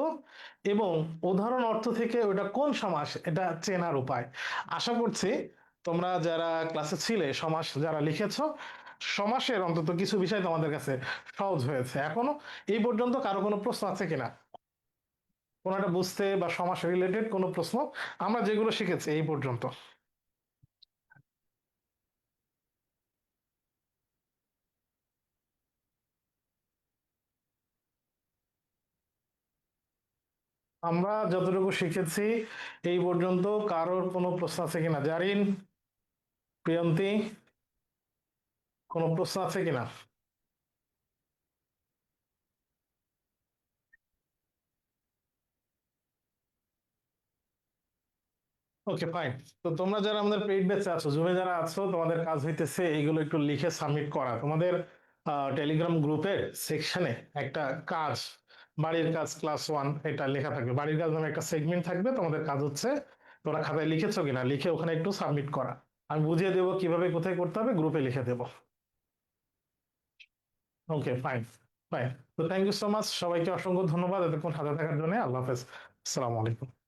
এবং উদাহরণ অর্থ থেকে ওটা কোন সমাস এটা চেনার উপায়। আশা করছি তোমরা যারা ক্লাসে ছিলে, সমাস যারা লিখেছো, সমাসের অন্তত কিছু বিষয় তোমাদের কাছে সহজ হয়েছে। এখনো এই পর্যন্ত কারো কোনো প্রশ্ন আছে কিনা, কোনো একটা বুঝতে বা সমাস রিলেটেড কোনো প্রশ্ন আমরা যেগুলো শিখেছি এই পর্যন্ত? আমরা যতটুকু শিখেছি এই পর্যন্ত কারোর কোনো প্রশ্ন আছে কিনা? জারিন, প্রিয়ন্তী, কোনো প্রশ্ন আছে কিনা? Okay fine. তো তোমরা যারা আমাদের পেইড ব্যাচে আছো, জুমে যারা আছো, তোমাদের কাজ হইতেছে এইগুলো একটু লিখে সাবমিট করা। তোমাদের টেলিগ্রাম গ্রুপের সেকশনে একটা কাজ, বাড়ির কাজ ক্লাস 1 এটা লেখা থাকবে। বাড়ির কাজ নামে একটা সেগমেন্ট থাকবে। তোমাদের কাজ হচ্ছে তোমরা খাতায় লিখেছো কিনা লিখে ওখানে একটু সাবমিট করা। আমি বুঝিয়ে দেবো কিভাবে কোথায় করতে হবে, গ্রুপে লিখে দেবো। Okay fine. ফাইন। তো থ্যাংক ইউ সো মাচ, সবাইকে অসংখ্য ধন্যবাদ এতক্ষণ হাতে থাকার জন্য। আল্লাহ হাফেজ। আসসালামু আলাইকুম।